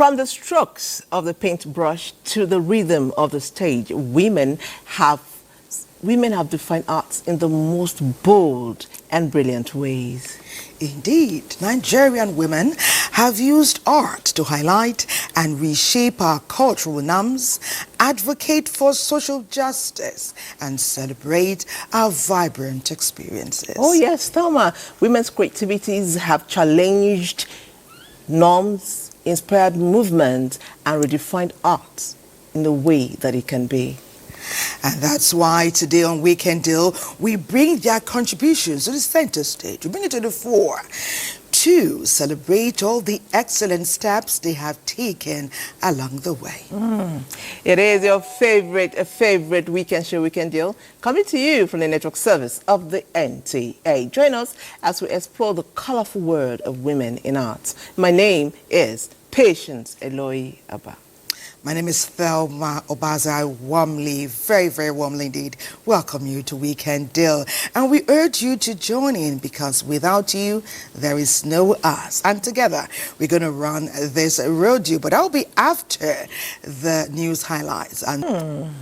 From the strokes of the paintbrush to the rhythm of the stage, women have defined arts in the most bold and brilliant ways. Indeed, Nigerian women have used art to highlight and reshape our cultural norms, advocate for social justice, and celebrate our vibrant experiences. Oh yes, Thelma, women's creativities have challenged norms, inspired movement, and redefined art in the way that it can be. And that's why today on Weekend Deal, we bring their contributions to the center stage. We bring it to the fore to celebrate all the excellent steps they have taken along the way. It is your favorite weekend show, Weekend Deal, coming to you from the network service of the NTA. Join us as we explore the colorful world of women in arts. My name is Patience Eloy Abba. My name is Thelma Obaza. I warmly, very warmly indeed, welcome you to Weekend Deal. And we urge you to join in because without you, there is no us. And together, we're going to run this road deal. But I'll be after the news highlights. And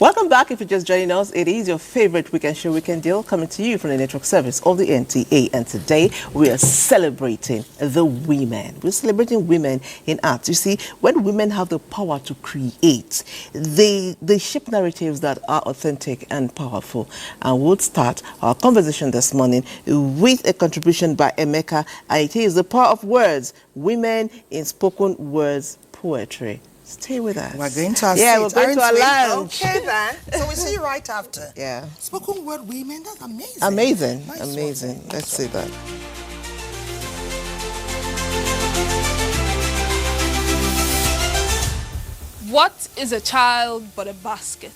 Welcome back. If you're just joining us, it is your favorite weekend show, Weekend Deal, coming to you from the network service of the NTA. And today we are celebrating the women. We're celebrating women in arts. You see, when women have the power to create, they shape narratives that are authentic and powerful. And we'll start our conversation this morning with a contribution by Emeka, and it is The Power of Words, Women in Spoken Words Poetry. Stay with us. we're going to our we're going to our lounge. Okay then. So we see you right after. Yeah. Spoken word women, that's amazing. Amazing. Nice Amazing. one. Let's see that. What is a child but a basket?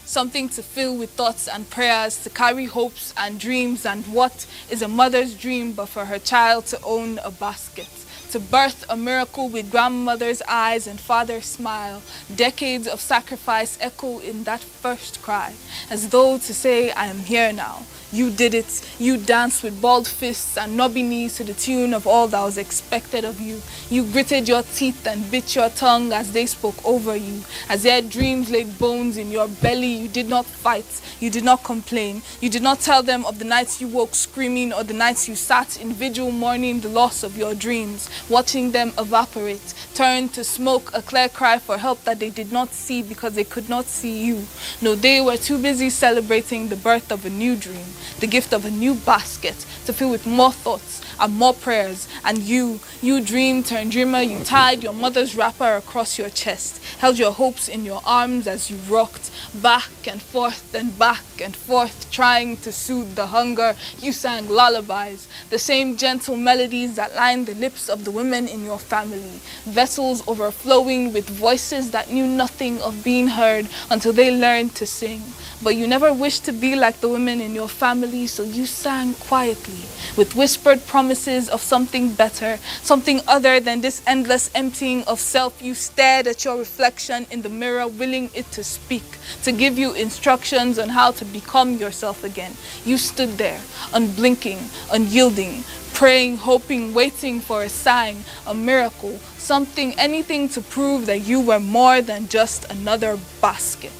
Something to fill with thoughts and prayers, to carry hopes and dreams. And what is a mother's dream but for her child to own a basket? To birth a miracle with grandmother's eyes and father's smile. Decades of sacrifice echo in that first cry, as though to say, I am here now. You did it. You danced with balled fists and knobby knees to the tune of all that was expected of you. You gritted your teeth and bit your tongue as they spoke over you. As their dreams laid bones in your belly, you did not fight. You did not complain. You did not tell them of the nights you woke screaming or the nights you sat in vigil mourning the loss of your dreams, watching them evaporate, turn to smoke, a clear cry for help that they did not see because they could not see you. No, they were too busy celebrating the birth of a new dream, the gift of a new basket to fill with more thoughts and more prayers. And you dream turned dreamer, you tied your mother's wrapper across your chest, held your hopes in your arms as you rocked back and forth and back and forth, trying to soothe the hunger. You sang lullabies, the same gentle melodies that lined the lips of the women in your family, vessels overflowing with voices that knew nothing of being heard until they learned to sing. But you never wished to be like the women in your family, so you sang quietly, with whispered promises of something better, something other than this endless emptying of self. You stared at your reflection in the mirror, willing it to speak, to give you instructions on how to become yourself again. You stood there, unblinking, unyielding, praying, hoping, waiting for a sign, a miracle, something, anything to prove that you were more than just another basket.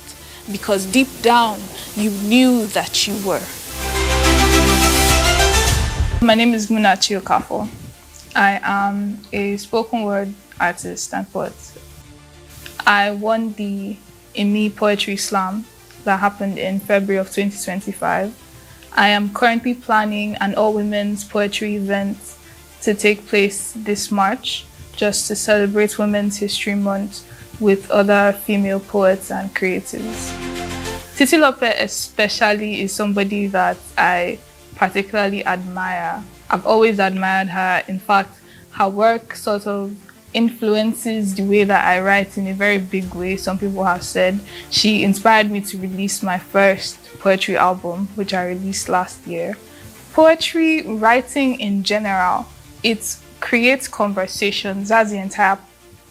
Because deep down, you knew that you were. My name is Munachi Okafo. I am a spoken word artist and poet. I won the IMI Poetry Slam that happened in February of 2025. I am currently planning an all-women's poetry event to take place this March, just to celebrate Women's History Month with other female poets and creatives. Titilope especially is somebody that I particularly admire. I've always admired her. In fact, her work sort of influences the way that I write in a very big way. Some people have said she inspired me to release my first poetry album, which I released last year. Poetry writing in general, it creates conversations. That's the entire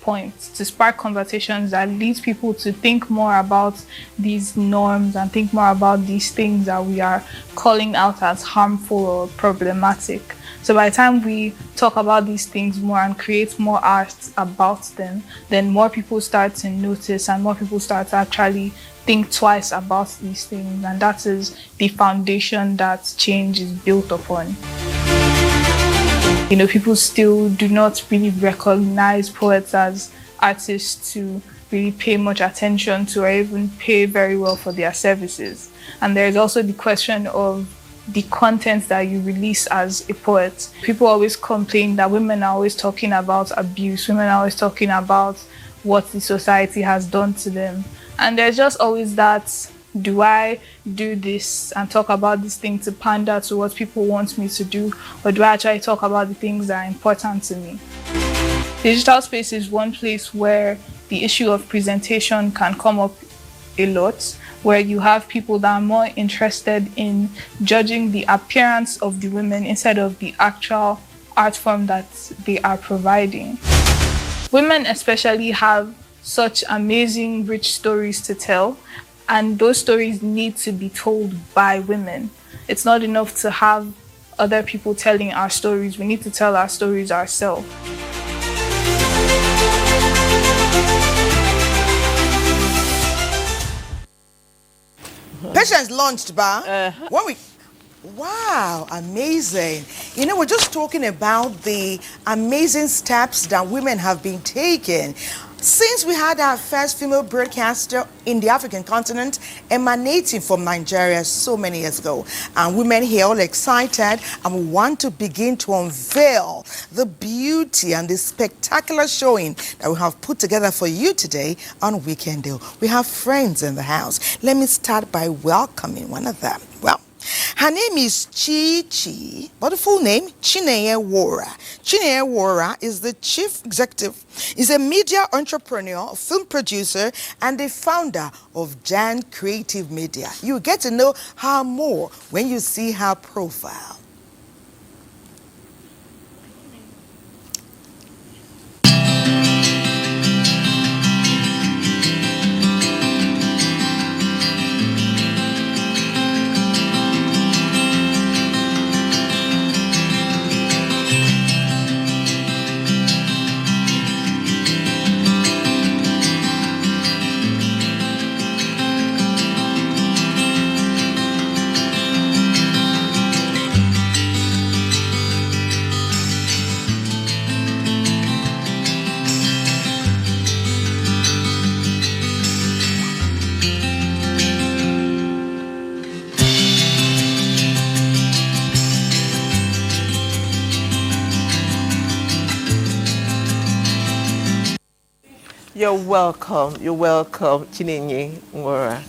point, to spark conversations that leads people to think more about these norms and think more about these things that we are calling out as harmful or problematic. So by the time we talk about these things more and create more art about them, then more people start to notice and more people start to actually think twice about these things. And that is the foundation that change is built upon. You know, people still do not really recognize poets as artists to really pay much attention to or even pay very well for their services. And there's also the question of the content that you release as a poet. People always complain that women are always talking about abuse, women are always talking about what the society has done to them. And there's just always that, do I do this and talk about this thing to pander to what people want me to do, or do I actually talk about the things that are important to me? Digital space is one place where the issue of presentation can come up a lot, where you have people that are more interested in judging the appearance of the women instead of the actual art form that they are providing. Women especially have such amazing, rich stories to tell, and those stories need to be told by women. It's not enough to have other people telling our stories. We need to tell our stories ourselves. Patience launched, Ba. Wow, amazing. You know, we're just talking about the amazing steps that women have been taking. Since we had our first female broadcaster in the African continent emanating from Nigeria so many years ago, and women here all excited, and we want to begin to unveil the beauty and the spectacular showing that we have put together for you today on Weekend Deal. We have friends in the house. Let me start by welcoming one of them. Well, her name is Chi, but the full name, Chinenye Wora. Chinenye Wora is the chief executive, is a media entrepreneur, film producer, and the founder of Jan Creative Media. You get to know her more when you see her profile. You're welcome, Chinenye Nwora.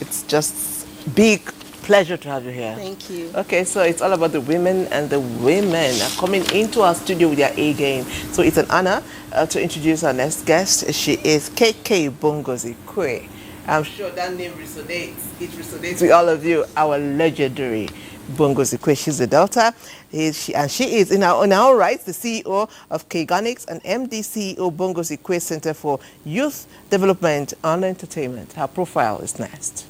It's just big pleasure to have you here. Thank you. Okay, so it's all about the women, and the women are coming into our studio with their A game. So it's an honor to introduce our next guest. She is KK Bongozikwe. I'm sure that name resonates. It resonates with all of you, our legendary Bongozikwe. She's the daughter, she is in our own rights the CEO of Kganics and MD CEO Bongozikwe Center for Youth Development and Entertainment. Her profile is next.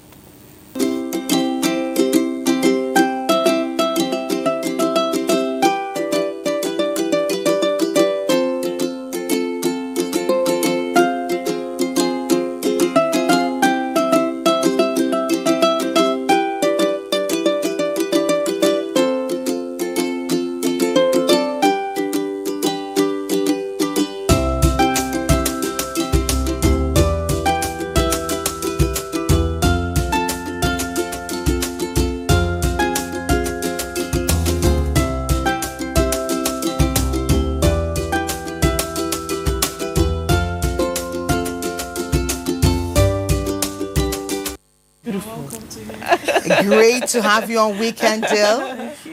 Great to have you on Weekend Deal.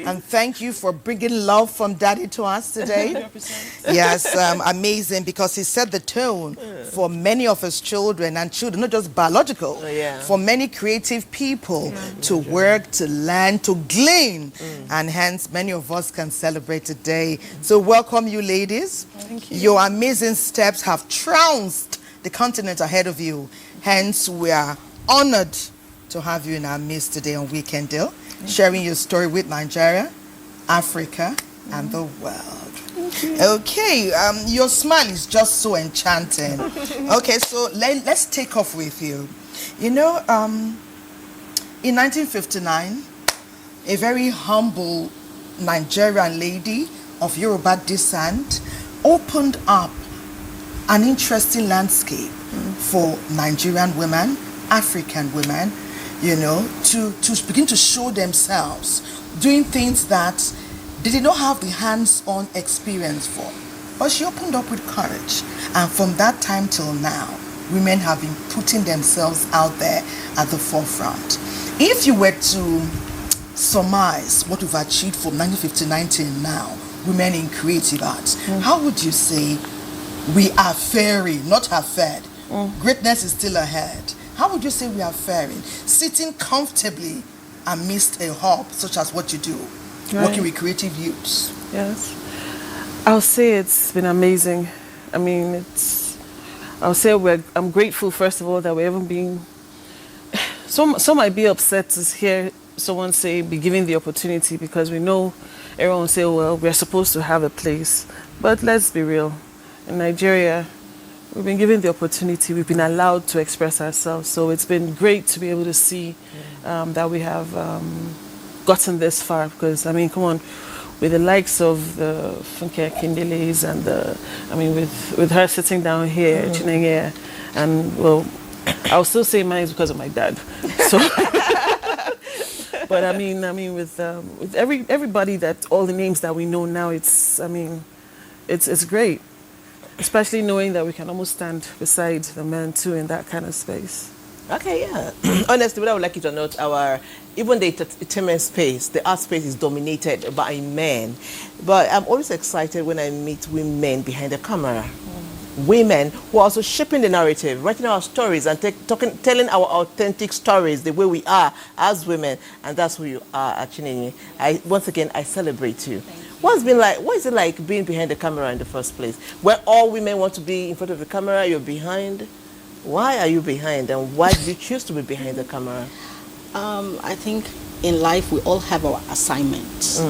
And thank you for bringing love from Daddy to us today. 100%. Yes, amazing, because he set the tone for many of his children, and children, not just biological, for many creative people to work, to learn, to glean. And hence, many of us can celebrate today. So welcome you, ladies. Thank you. Your amazing steps have trounced the continent ahead of you. Hence, we are honored to have you in our midst today on Weekend Deal, sharing your story with Nigeria, Africa, and the world. Okay, your smile is just so enchanting. Okay, so let's take off with you. You know, in 1959, a very humble Nigerian lady of Yoruba descent opened up an interesting landscape for Nigerian women, African women, you know, to begin to show themselves, doing things that they did not have the hands-on experience for. But she opened up with courage. And from that time till now, women have been putting themselves out there at the forefront. If you were to surmise what we've achieved from 1959 till now, women in creative arts, how would you say we are faring, not have fared? Greatness is still ahead. How would you say we are faring? Sitting comfortably amidst a hub such as what you do, working with creative youths. Yes. I'll say it's been amazing. I mean, I'll say I'm grateful, first of all, that we're even being... Some might be upset to hear someone say, be given the opportunity, because we know everyone will say, well, we're supposed to have a place. But let's be real. In Nigeria, we've been given the opportunity, we've been allowed to express ourselves. So it's been great to be able to see that we have gotten this far. Because, I mean, come on, with the likes of the Funke Akindeles and with her sitting down here, Chinenge, and well, I'll still say mine is because of my dad. So, but I mean, with everybody, that all the names that we know now, it's great, especially knowing that we can almost stand beside the men too in that kind of space. Okay, yeah. Honestly, what I would like you to note, even the entertainment space, the art space is dominated by men. But I'm always excited when I meet women behind the camera. Women who are also shaping the narrative, writing our stories and telling our authentic stories the way we are as women. And that's who you are, Chinenye. Once again, I celebrate you. What is it like being behind the camera in the first place? Where all women want to be in front of the camera, you're behind. Why are you behind, and why did you choose to be behind the camera? I think in life we all have our assignments.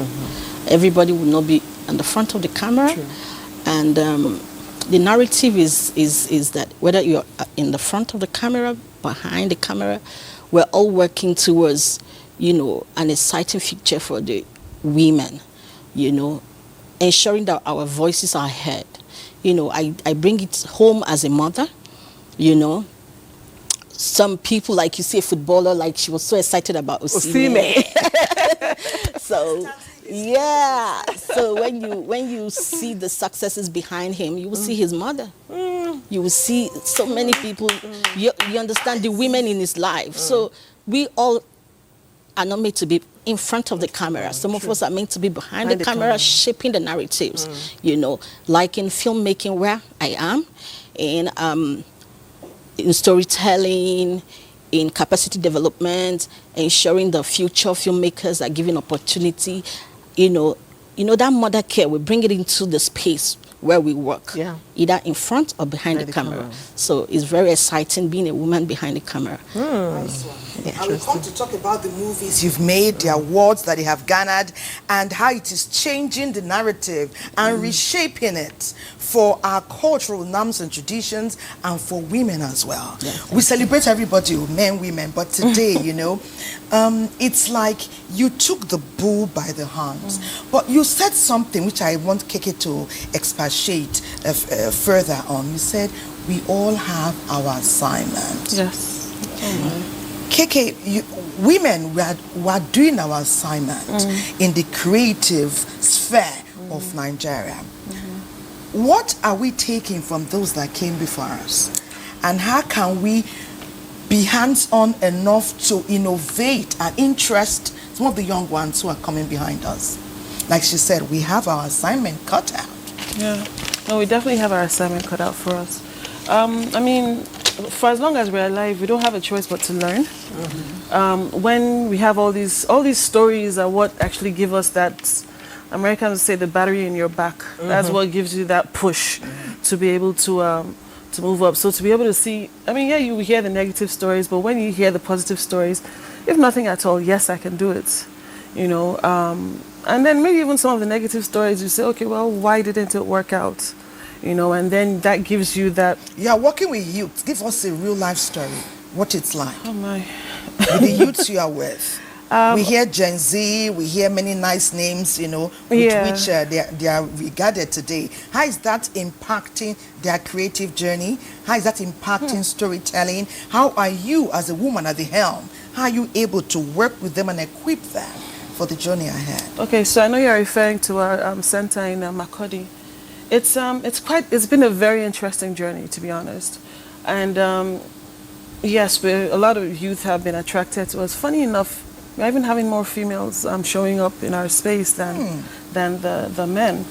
Everybody will not be on the front of the camera. True. And the narrative is that whether you're in the front of the camera, behind the camera, we're all working towards, an exciting future for the women, ensuring that our voices are heard. I bring it home as a mother. Some people, like you see a footballer, like she was so excited about Osimhen. So, yeah. So when you see the successes behind him, you will see his mother. You will see so many people. You understand the women in his life. So we all are not made to be in front of the camera. Some of us are meant to be behind the camera, shaping the narratives. Like in filmmaking, where I am, in storytelling, in capacity development, ensuring the future filmmakers are given opportunity. That mother care, we bring it into the space where we work, either in front or behind the camera. So it's very exciting being a woman behind the camera. Nice one. I will come to talk about the movies you've made, the awards that you have garnered, and how it is changing the narrative and reshaping it for our cultural norms and traditions and for women as well. Yes, we celebrate everybody, men, women, but today, it's like you took the bull by the horns. But you said something which I want Keke to expatiate further on. You said we all have our assignment. Yes. Keke, women, we are doing our assignment in the creative sphere of Nigeria. What are we taking from those that came before us? And how can we be hands-on enough to innovate and interest some of the young ones who are coming behind us? Like she said, we have our assignment cut out. Yeah, no, we definitely have our assignment cut out for us. For as long as we're alive, we don't have a choice but to learn. When we have all these stories are what actually give us that, Americans say, the battery in your back. That's what gives you that push to be able to move up. So to be able to see, you hear the negative stories, but when you hear the positive stories, if nothing at all, yes, I can do it. And then maybe even some of the negative stories, you say, okay, well, why didn't it work out? You know, and then that gives you that. You are working with youth. Give us a real life story, what it's like. Oh my. With the youths you are with. We hear Gen Z, we hear many nice names, you know, with which they are regarded today. How is that impacting their creative journey? How is that impacting storytelling? How are you, as a woman at the helm, how are you able to work with them and equip them for the journey ahead? Okay, so I know you're referring to our center in Makurdi. It's been a very interesting journey, to be honest. And yes, a lot of youth have been attracted to us. Funny enough, we're even having more females showing up in our space than the men.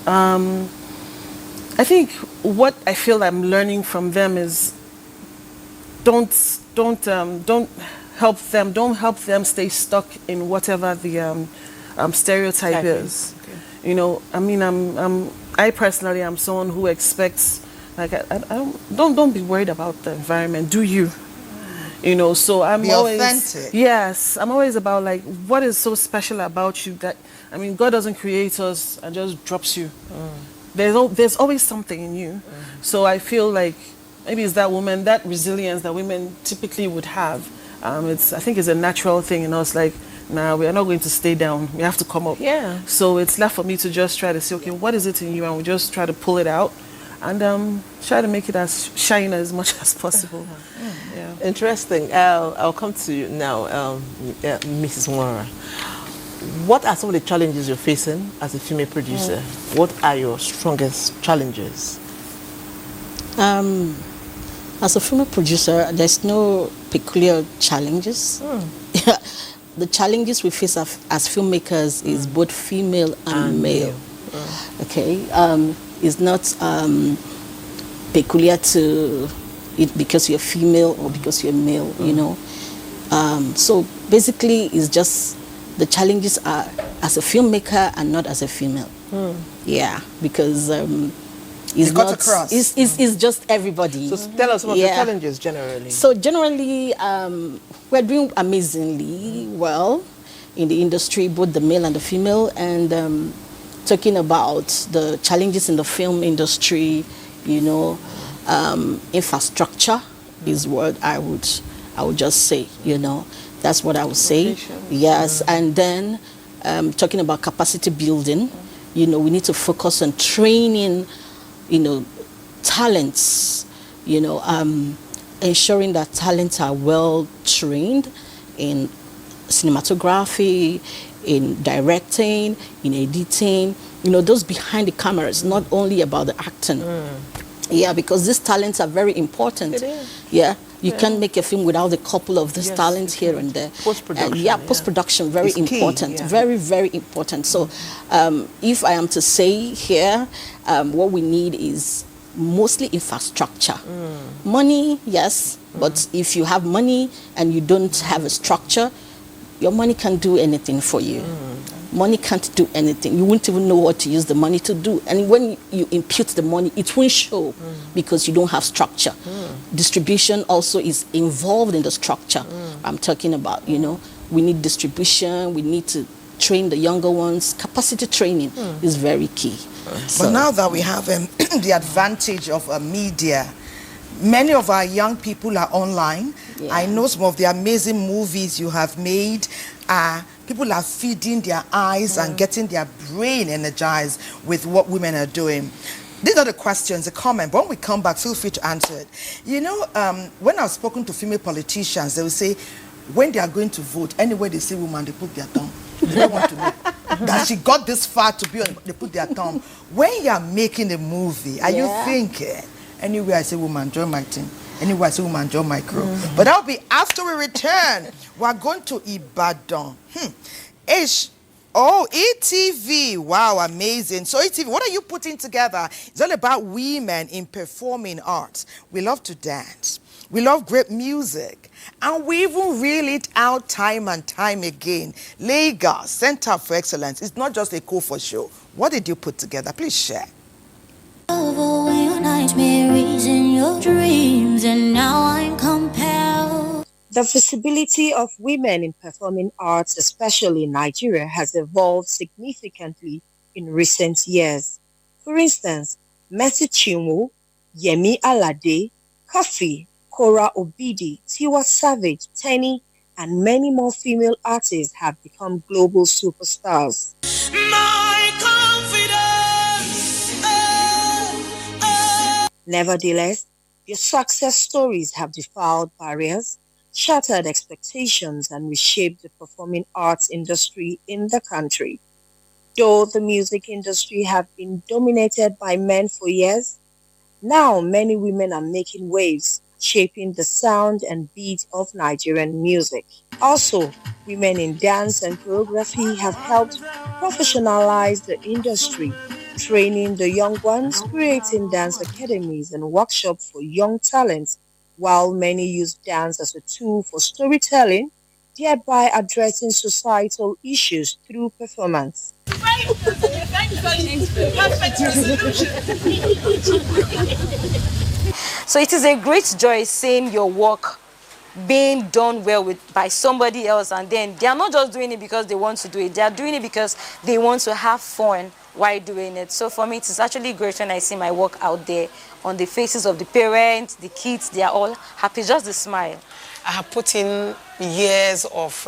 I think what I feel I'm learning from them is don't help them stay stuck in whatever the stereotype is. Okay. You know, I mean, I personally am someone who expects, like, don't be worried about the environment. Do you? You know, so I'm always authentic. Yes, I'm always about, like, what is so special about you that, I mean, God doesn't create us and just drops you. There's always something in you. So I feel like maybe it's that resilience that women typically would have. I think it's a natural thing in us, like, nah, we are not going to stay down. We have to come up. Yeah. So it's left for me to just try to say, okay, what is it in you? And we just try to pull it out and try to make it as shine as much as possible. Yeah. Interesting. I'll come to you now, Mrs. Nwara. What are some of the challenges you're facing as a female producer? What are your strongest challenges? As a female producer, there's no peculiar challenges. The challenges we face as filmmakers is both female and male. Okay, it's not peculiar to it because you're female or because you're male. You know, so basically, it's just the challenges are as a filmmaker and not as a female. Yeah, because it's not. It's just everybody. So tell us about the challenges generally. So generally, we're doing amazingly well in the industry, both the male and the female, and talking about the challenges in the film industry, you know, infrastructure is what I would just say, you know, that's what I would say. Yes, and then talking about capacity building, you know, we need to focus on training, you know, talents, you know, ensuring that talents are well trained in cinematography, in directing, in editing, you know, those behind the cameras, not only about the acting. Yeah, because these talents are very important. It is. Yeah, you can't make a film without a couple of these talents here and there. Post-production. Post-production, very important. Very, very important. So if I am to say here, what we need is mostly infrastructure. Money, yes, but if you have money and you don't have a structure, your money can't do anything for you. Money can't do anything. You won't even know what to use the money to do. And when you impute the money, it won't show because you don't have structure. Distribution also is involved in the structure. I'm talking about, you know, we need distribution, we need to train the younger ones. Capacity training is very key. But now that we have the advantage of media, many of our young people are online. I know some of the amazing movies you have made. People are feeding their eyes and getting their brain energized with what women are doing. These are the questions, the comment. But when we come back, feel free to answer it. You know, when I've spoken to female politicians, they will say, when they are going to vote, anywhere they see woman, they put their thumb. They don't want to know that she got this far to be on, they put their thumb. When you are making a movie, are you thinking, anywhere I say woman, join my team. Anywhere I say woman, join my crew. But that'll be after we return. We're going to Ibadan. ETV. Wow, amazing. So ETV, what are you putting together? It's all about women in performing arts. We love to dance. We love great music. And we even reel it out time and time again. Lagos Center for Excellence. It's not just a call for show. What did you put together? Please share. Over your nightmares in your dreams, and now I'm compelled. The visibility of women in performing arts, especially in Nigeria, has evolved significantly in recent years. For instance, Mercy Chinwo, Yemi Alade, Kofi, Kora Obidi, Tiwa Savage, Tenny, and many more female artists have become global superstars. Nevertheless, their success stories have defied barriers, shattered expectations, and reshaped the performing arts industry in the country. Though the music industry have been dominated by men for years, now many women are making waves, shaping the sound and beat of Nigerian music. Also, women in dance and choreography have helped professionalize the industry, training the young ones, creating dance academies and workshops for young talents, while many use dance as a tool for storytelling, thereby addressing societal issues through performance. So it is a great joy seeing your work being done well by somebody else, and then they are not just doing it because they want to do it, they are doing it because they want to have fun while doing it. So for me, it is actually great when I see my work out there on the faces of the parents, the kids. They are all happy, just the smile. I have put in years of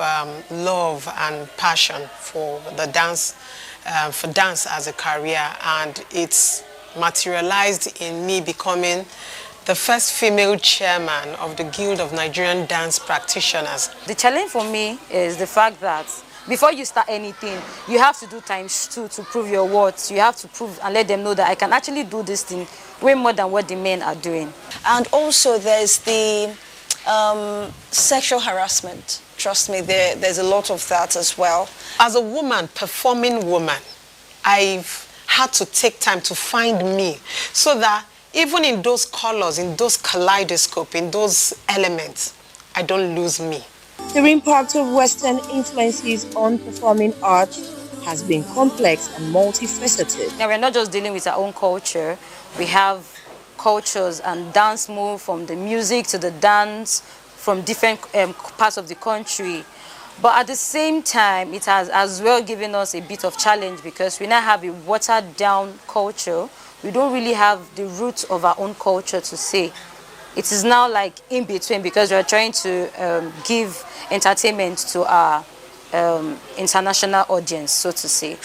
love and passion for the dance, for dance as a career, and it's materialized in me becoming the first female chairman of the Guild of Nigerian Dance Practitioners. The challenge for me is the fact that before you start anything, you have to do ×2 to prove your worth. You have to prove and let them know that I can actually do this thing way more than what the men are doing. And also there's the sexual harassment. Trust me, there's a lot of that as well. As a woman, performing woman, I've had to take time to find me so that even in those colors, in those kaleidoscope, in those elements, I don't lose me. The impact of Western influences on performing arts has been complex and multifaceted. Now, we're not just dealing with our own culture. We have cultures and dance move, from the music to the dance, from different parts of the country. But at the same time, it has as well given us a bit of challenge because we now have a watered down culture. We don't really have the roots of our own culture to say. It is now like in between because we are trying to give entertainment to our international audience, so to say.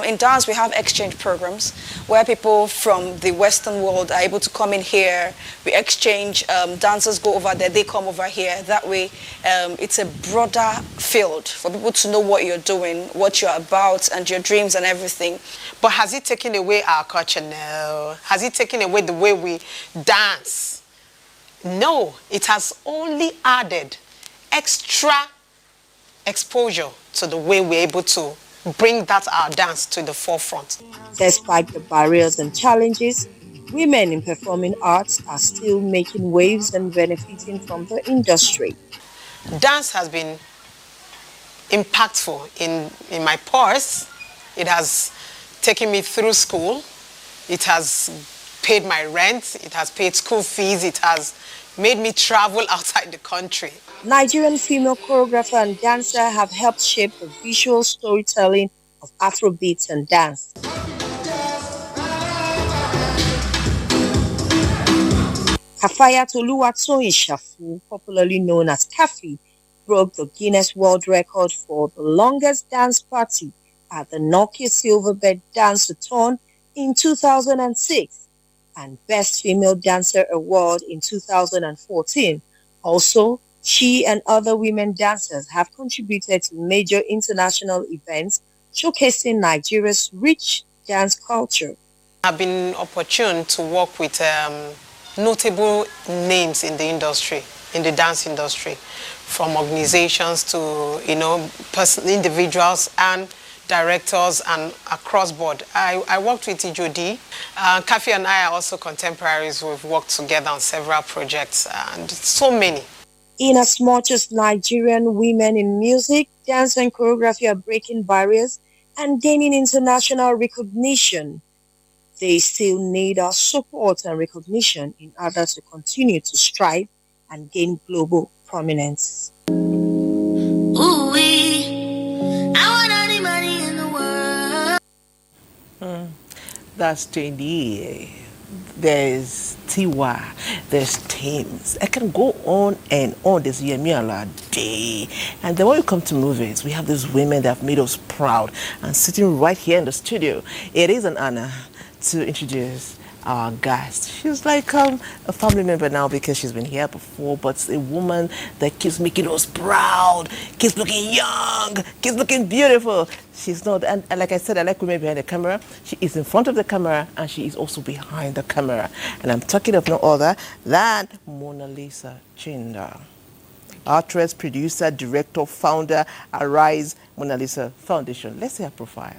In dance, we have exchange programs where people from the Western world are able to come in here. We exchange, dancers go over there, they come over here. That way, it's a broader field for people to know what you're doing, what you're about, and your dreams and everything. But has it taken away our culture? No. Has it taken away the way we dance? No. It has only added extra exposure to the way we're able to bring that our dance to the forefront. Despite the barriers and challenges, women in performing arts are still making waves and benefiting from the industry. Dance has been impactful in my purse. It has taken me through school. It has paid my rent. It has paid school fees. It has made me travel outside the country. Nigerian female choreographer and dancer have helped shape the visual storytelling of Afrobeats and dance. Kafayat Oluwatoyin Shafu, popularly known as Kafi, broke the Guinness World Record for the longest dance party at the Nokia Silverbird Dance-a-thon in 2006 and Best Female Dancer Award in 2014. Also, she and other women dancers have contributed to major international events showcasing Nigeria's rich dance culture. I've been opportune to work with notable names in the industry, in the dance industry, from organizations to, individuals and directors and across board. I worked with Ijodi. Kafi and I are also contemporaries. We've worked together on several projects and so many. In as much as Nigerian women in music, dance and choreography are breaking barriers and gaining international recognition, they still need our support and recognition in order to continue to strive and gain global prominence. That's Jenny. There's Tiwa. There's Thames. I can go on and on. There's Yemi Alade. And then when we come to movies, we have these women that have made us proud. And sitting right here in the studio, it is an honor to introduce our guest. She's like a family member now because she's been here before, but a woman that keeps making us proud, keeps looking young, keeps looking beautiful. She's not, and like I said, I like women behind the camera. She is in front of the camera and she is also behind the camera. And I'm talking of no other than Mona Lisa Chinda. Actress, producer, director, founder, Arise Mona Lisa Foundation. Let's see her profile.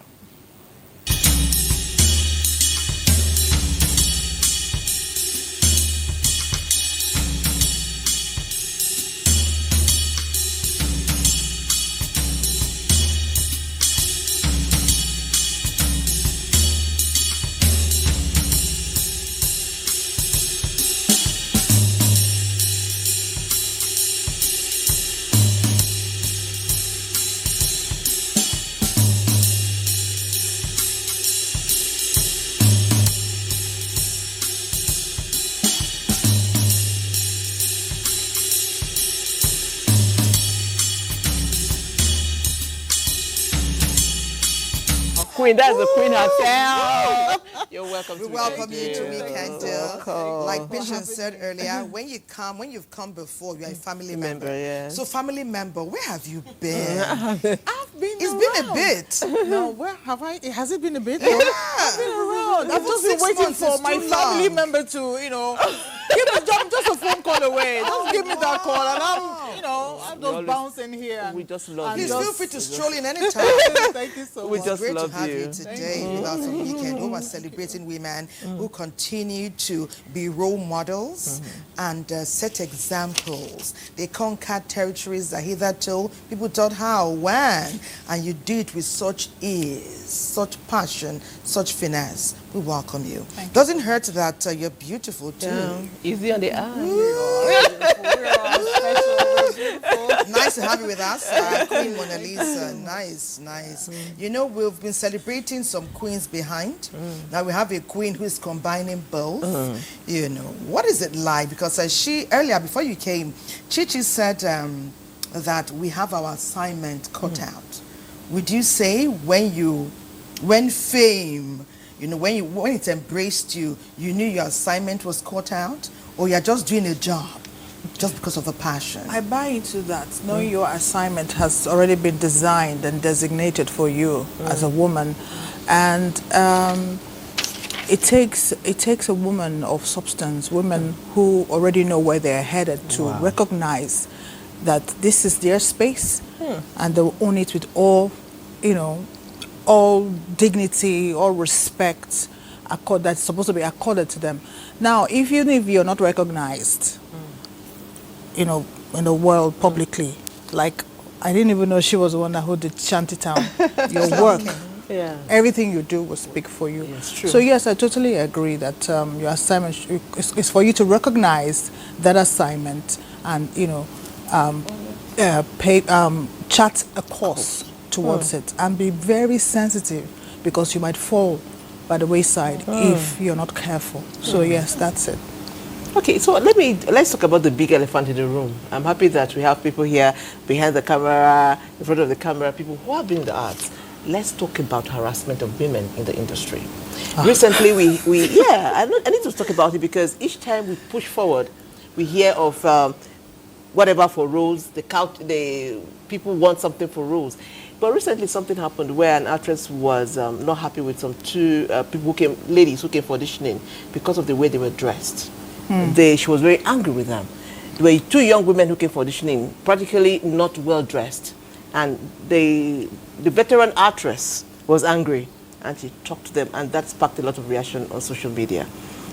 Queen, that's the queen herself. You're welcome. We welcome you to Weekend Deal. Like Bishop said earlier, when you've come before, you're a family member. Yeah. So family member, where have you been? I've been It's been a bit. No, where have I? Has it been a bit? Yeah. I've been around. I've just been waiting for my family member to, give me just a phone call away. Just give me that call and I'm just bouncing here. We just love Please you. feel free to stroll in anytime. Thank you so We much. just Great love to have you. you today with us on Weekend, who are celebrating women who continue to be role models and set examples. They conquered territories that hitherto people thought how, when, and you do it with such ease, such passion, such finesse. We welcome you. Doesn't hurt that you're beautiful too. Yeah. Easy on the eye. Nice to have you with us, Queen Mona Lisa. Nice. We've been celebrating some queens behind. Now we have a queen who is combining both. What is it like? Because earlier, before you came, Chichi said that we have our assignment cut out. Would you say when fame, when it embraced you, you knew your assignment was cut out, or you're just doing a job just because of a passion? I buy into that. Knowing your assignment has already been designed and designated for you as a woman, and it takes a woman of substance, women who already know where they're headed, to recognize that this is their space, and they'll own it with all dignity, all respect that's supposed to be accorded to them. Now, even if you're not recognized, in the world publicly, like I didn't even know she was the one that did Shantytown. Your work, everything you do will speak for you. Yes, true. So yes, I totally agree that your assignment is for you to recognize that assignment and chart a course towards it and be very sensitive, because you might fall by the wayside if you're not careful. So yes, that's it. Okay, so let's talk about the big elephant in the room. I'm happy that we have people here behind the camera, in front of the camera, people who have been in the arts. Let's talk about harassment of women in the industry. Recently, I need to talk about it, because each time we push forward, we hear of whatever for roles. The people want something for roles. But recently, something happened where an actress was not happy with some ladies who came for auditioning because of the way they were dressed. She was very angry with them. There were two young women who came for auditioning, practically not well dressed, and the veteran actress was angry, and she talked to them, and that sparked a lot of reaction on social media.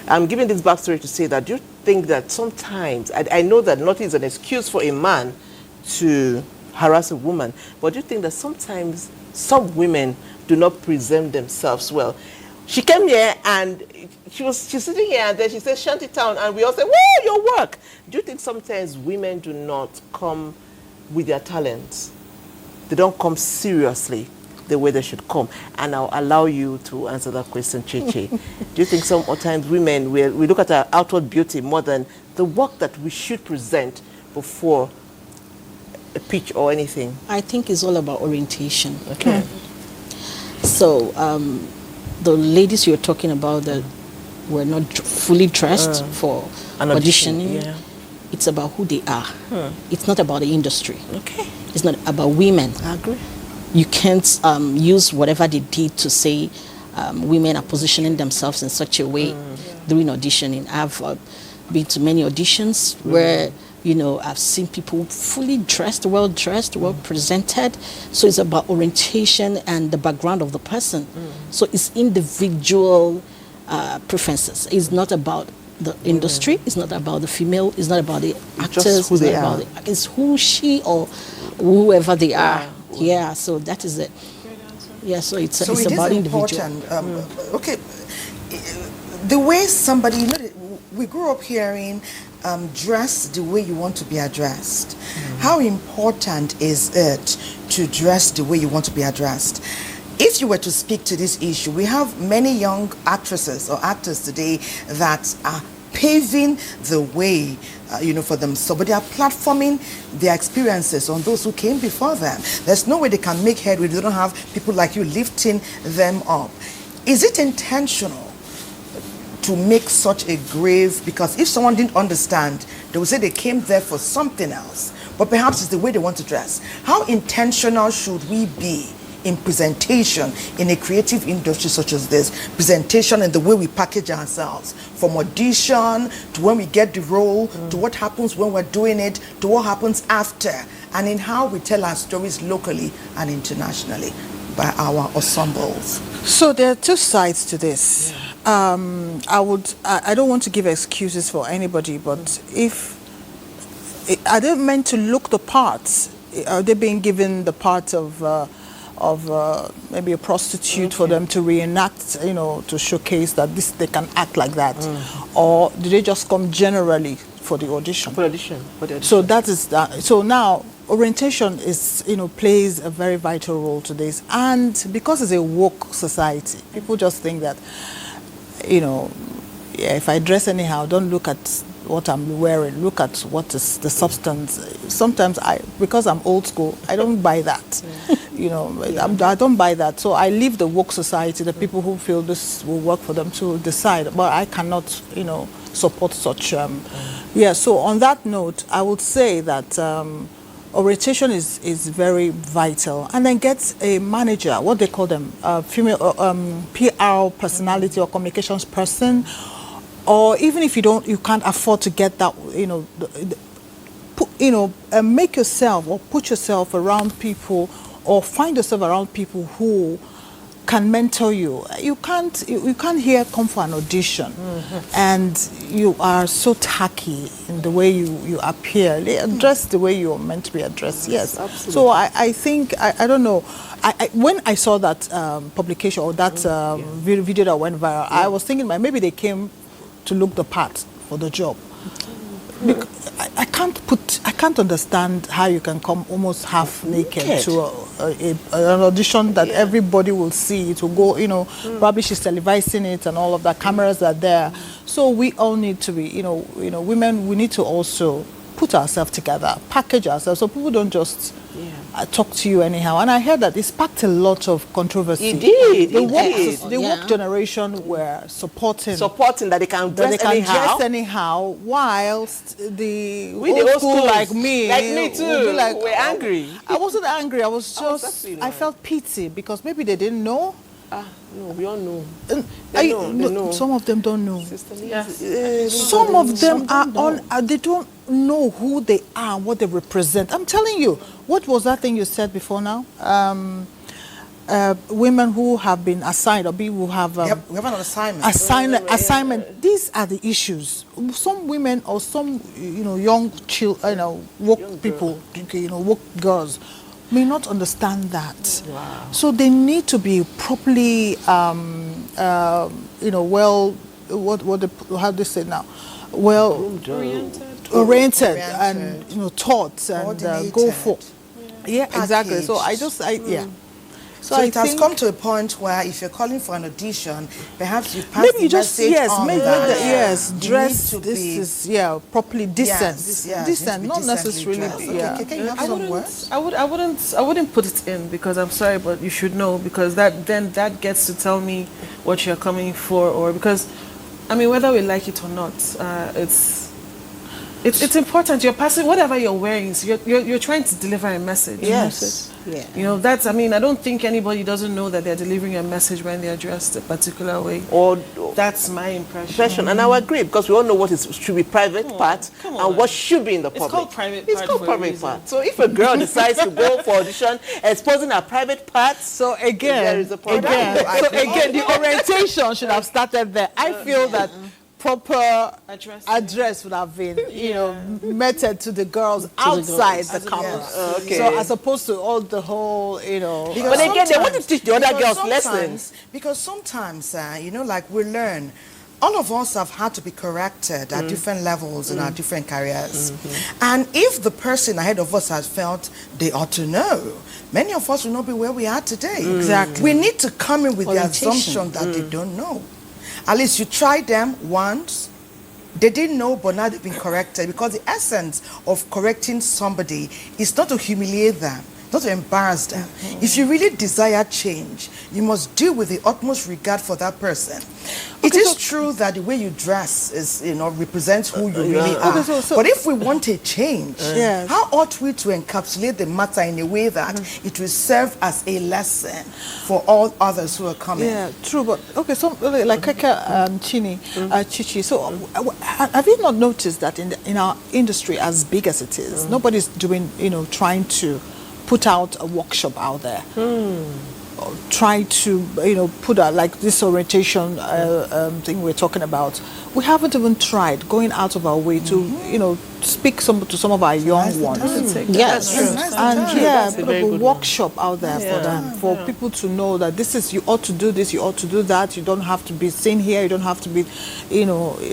I'm giving this backstory to say that, do you think that sometimes, I know that not is an excuse for a man to harass a woman, but do you think that sometimes some women do not present themselves well? She came here and she's sitting here and then she said Shantytown and we all said, whoa, your work. Do you think sometimes women do not come with their talents? They don't come seriously the way they should come? And I'll allow you to answer that question, Cheche. Do you think sometimes women, we look at our outward beauty more than the work that we should present before a pitch or anything? I think it's all about orientation. Okay. So the ladies you're talking about that were not fully dressed for auditioning, it's about who they are. It's not about the industry. Okay. It's not about women. I agree. You can't use whatever they did to say women are positioning themselves in such a way during auditioning. I've been to many auditions where, you know, I've seen people fully dressed, well presented. So it's about orientation and the background of the person. So it's individual preferences. It's not about the industry. It's not about the female. It's not about the actors. Just who they are. It's who she or whoever they are. Yeah, so that is it. Yeah, so it's about individual. Okay, the way somebody, you know, we grew up hearing dress the way you want to be addressed. How important is it to dress the way you want to be addressed? If you were to speak to this issue, we have many young actresses or actors today that are paving the way, you know, for them. So, but they are platforming their experiences on those who came before them. There's no way they can make headway. They don't have people like you lifting them up. Is it intentional to make such a grave? Because if someone didn't understand, they would say they came there for something else. But perhaps it's the way they want to dress. How intentional should we be in presentation in a creative industry such as this? Presentation and the way we package ourselves, from audition to when we get the role, to what happens when we're doing it, to what happens after, and in how we tell our stories locally and internationally by our ensembles. So there are two sides to this. I don't want to give excuses for anybody, but are they meant to look the parts? Are they being given the part of maybe a prostitute for them to reenact, you know, to showcase that they can act like that? Or do they just come generally for the audition? For the audition. So that is that. So now orientation is, you know, plays a very vital role to this. And because it's a woke society, people just think that, you know, yeah, if I dress anyhow, don't look at what I'm wearing, look at what is the substance. Sometimes because I'm old school, I don't buy that. You know, I don't buy that. So I leave the woke society, the people who feel this will work for them, to decide. But I cannot, you know, support such. Yeah. So on that note, I would say that orientation is very vital. And then get a manager, what they call them, female PR personality or communications person. Or even if you can't afford to get that, you know, make yourself or put yourself around people, or find yourself around people who can mentor you. You can't come for an audition and you are so tacky in the way you appear. They address the way you're meant to be addressed. Yes. Absolutely. So I think I don't know. When I saw that publication or that video that went viral, I was thinking maybe they came to look the part for the job. I can't understand how you can come almost half naked to an audition that everybody will see. It will go, you know, probably she's televising it and all of that. Cameras are there. So we all need to be, you know, women, we need to also put ourselves together, package ourselves, so people don't just talk to you anyhow. And I heard that it sparked a lot of controversy. It did. The woke generation were supporting that they can dress anyhow, whilst the old school like me too, would be like, we're angry. I wasn't angry. I was just, I felt pity because maybe they didn't know. No, we all know. They know. Some of them don't know. Some of them they don't know who they are, what they represent. I'm telling you, what was that thing you said before now? Women who have been assigned or who have we have an assignment. Assignment. These are the issues. Some women or some young woke people, woke girls, may not understand that. Wow. So they need to be properly, well, how do they say now? Well, oriented and taught and go for. Yeah, exactly. So yeah. So it has come to a point where if you're calling for an audition, perhaps you pass maybe the message on that. Yes, dress. This is properly decent. Decent, not necessarily. Can you have some words? I wouldn't put it in because I'm sorry, but you should know because that gets to tell me what you're coming for, or because, I mean, whether we like it or not, it's important. You're passing whatever you're wearing. So you're trying to deliver a message. Yes. Yeah. You know, that's, I mean, I don't think anybody doesn't know that they're delivering a message when they're dressed a particular way. Or that's my impression. And I agree, because we all know what should be private part and what should be in the public. It's called private part. It's called private part. So if a girl decides to go for audition exposing her private parts, so again, there is a problem. The orientation should have started there. I feel that proper address would have been, meted to the girls outside the campus. Okay. So as opposed to all the whole, But again, they want to teach the other girls lessons. Because sometimes, like we learn, all of us have had to be corrected at different levels in our different careers. And if the person ahead of us has felt they ought to know, many of us will not be where we are today. Exactly. We need to come in with the assumption that they don't know. At least you tried them once, they didn't know, but now they've been corrected, because the essence of correcting somebody is not to humiliate them, not to embarrass them. If you really desire change, you must deal with the utmost regard for that person. It is true that the way you dress is, represents who you really are. But if we want a change, how ought we to encapsulate the matter in a way that it will serve as a lesson for all others who are coming? Yeah, true. But so like Kaka Chichi. So have you not noticed that in our industry, as big as it is, nobody's doing, trying to put out a workshop out there. Try to, put out like this orientation thing we're talking about. We haven't even tried going out of our way to, speak to some of our young ones. Yes, and put up a workshop out there for them, for people to know that this is, you ought to do this, you ought to do that. You don't have to be seen here. You don't have to be,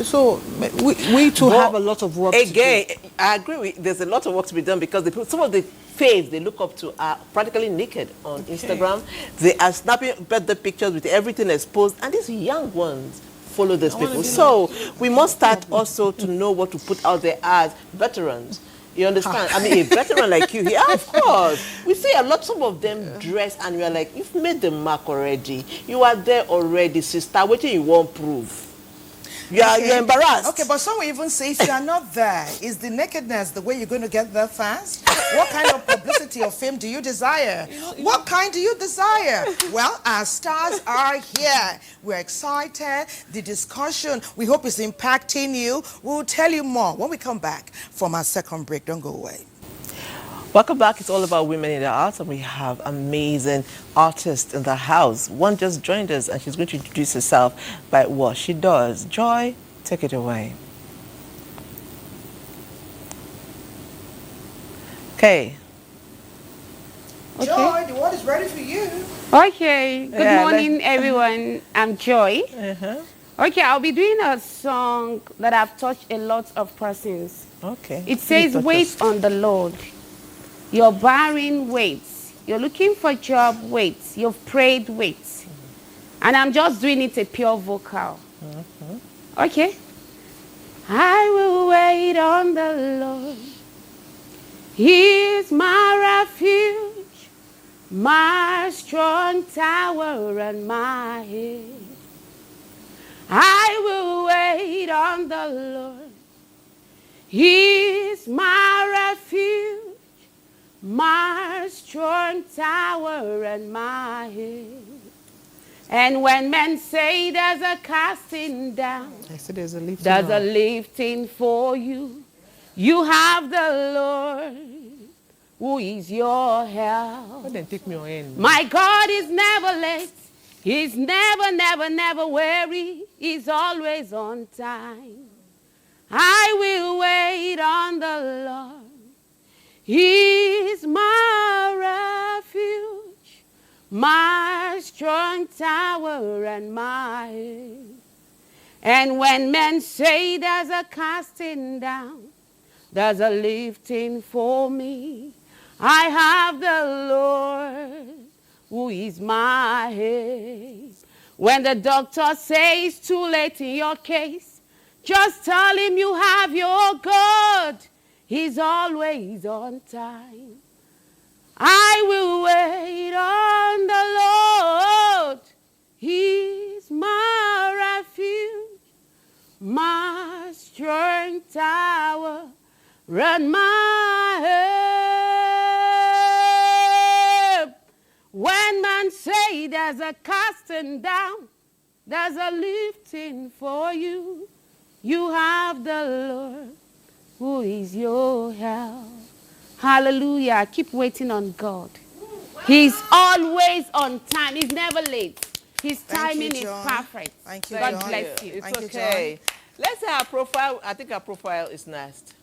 So we too have a lot of work to do. I agree. There's a lot of work to be done, because some of the faves they look up to are practically naked on Instagram. They are snapping birthday pictures with everything exposed, and these young ones follow these people. So we must start also to know what to put out there as veterans. You understand? I mean, a veteran like you, of course. We see some of them dress, and we are like, you've made the mark already. You are there already, sister. What do you want proof? You're embarrassed. Okay, but some will even say, if you are not there, is the nakedness the way you're going to get there fast? What kind of publicity or fame do you desire? What kind do you desire? Well, our stars are here. We're excited. The discussion, we hope, is impacting you. We'll tell you more when we come back from our second break. Don't go away. Welcome back. It's all about women in the arts, and we have amazing artists in the house. One just joined us, and she's going to introduce herself by what she does. Joy, take it away. Okay. Joy, the word is ready for you. Okay. Good morning, everyone. I'm Joy. Okay, I'll be doing a song that I've touched a lot of persons. Okay. It says, wait on the Lord. You're barren, wait. You're looking for a job, wait. You've prayed, wait. And I'm just doing it a pure vocal. Okay. I will wait on the Lord. He is my refuge, my strong tower and my head. I will wait on the Lord. He is my refuge, my strong tower and my head. And when men say there's a casting down, I said there's a lifting there's a lifting for you. You have the Lord, who is your help. My God is never late. He's never weary. He's always on time. I will wait on the Lord. He's my And when men say there's a casting down, there's a lifting for me. I have the Lord who is my head. When the doctor says too late in your case, just tell him you have your God. He's always on time. I will wait on the Lord. He's my refuge, my strength tower. Run my help. When men say there's a casting down, there's a lifting for you. You have the Lord who is your help. Hallelujah. Keep waiting on God. He's always on time. He's never late. His timing is perfect. Thank you, God John. bless you. It's okay. Let's say our profile. I think our profile is next.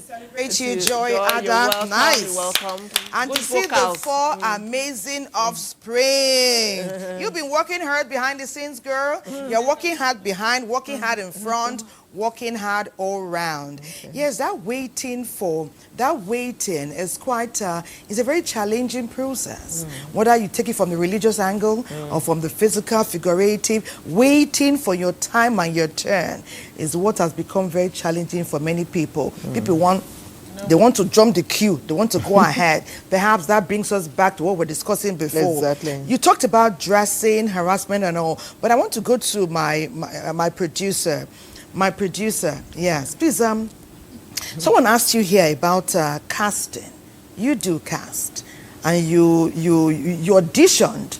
Celebrate you, Joy, Ada. Welcome, Nice. welcome. And Good to see vocals. the four amazing offspring. You've been working hard behind the scenes, girl. You're working hard behind, working hard in front, working hard all around. Yes, that waiting is quite, it's a very challenging process. Whether you take it from the religious angle or from the physical, figurative, waiting for your time and your turn is what has become very challenging for many people. They want to jump the queue. They want to go ahead. Perhaps that brings us back to what we were discussing before. Exactly. You talked about dressing, harassment and all, but I want to go to my producer. My producer, yes. Please, someone asked you here about casting. You do cast. And you auditioned,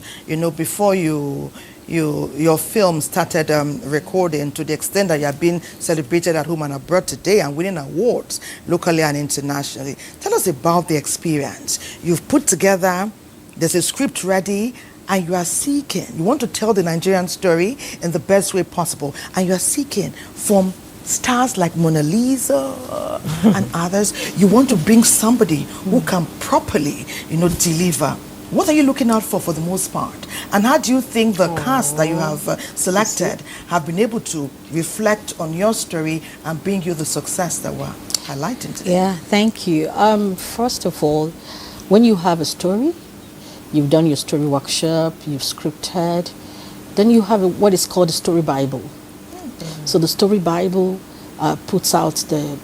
before your film started recording, to the extent that you have been celebrated at home and abroad today and winning awards locally and internationally. Tell us about the experience. You've put together, there's a script ready, and you are seeking. You want to tell the Nigerian story in the best way possible, and you are seeking from stars like Mona Lisa and others. You want to bring somebody who can properly, deliver. What are you looking out for the most part? And how do you think the cast that you have selected have been able to reflect on your story and bring you the success that we're highlighting today? Yeah, thank you. First of all, when you have a story, you've done your story workshop, you've scripted, then you have what is called a story Bible. So the story Bible puts out the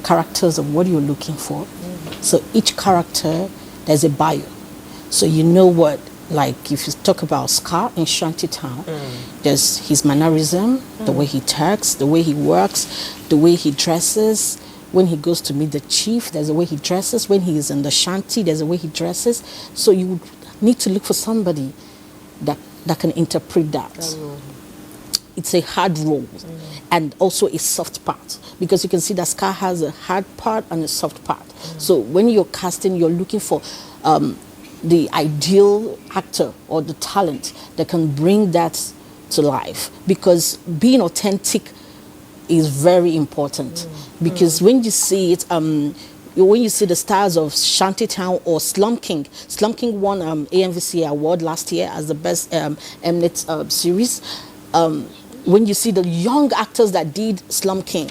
characters of what you're looking for. So each character, there's a bio. So you know what, like if you talk about Scar in Shantytown, there's his mannerism, the way he talks, the way he works, the way he dresses. When he goes to meet the chief, there's a way he dresses. When he is in the shanty, there's a way he dresses. So you need to look for somebody that can interpret that. It's a hard role and also a soft part, because you can see that Scar has a hard part and a soft part. So when you're casting, you're looking for the ideal actor or the talent that can bring that to life, because being authentic is very important. Because when you see it, when you see the stars of Shantytown or Slum King won AMVCA award last year as the best Mnet series. When you see the young actors that did Slum King,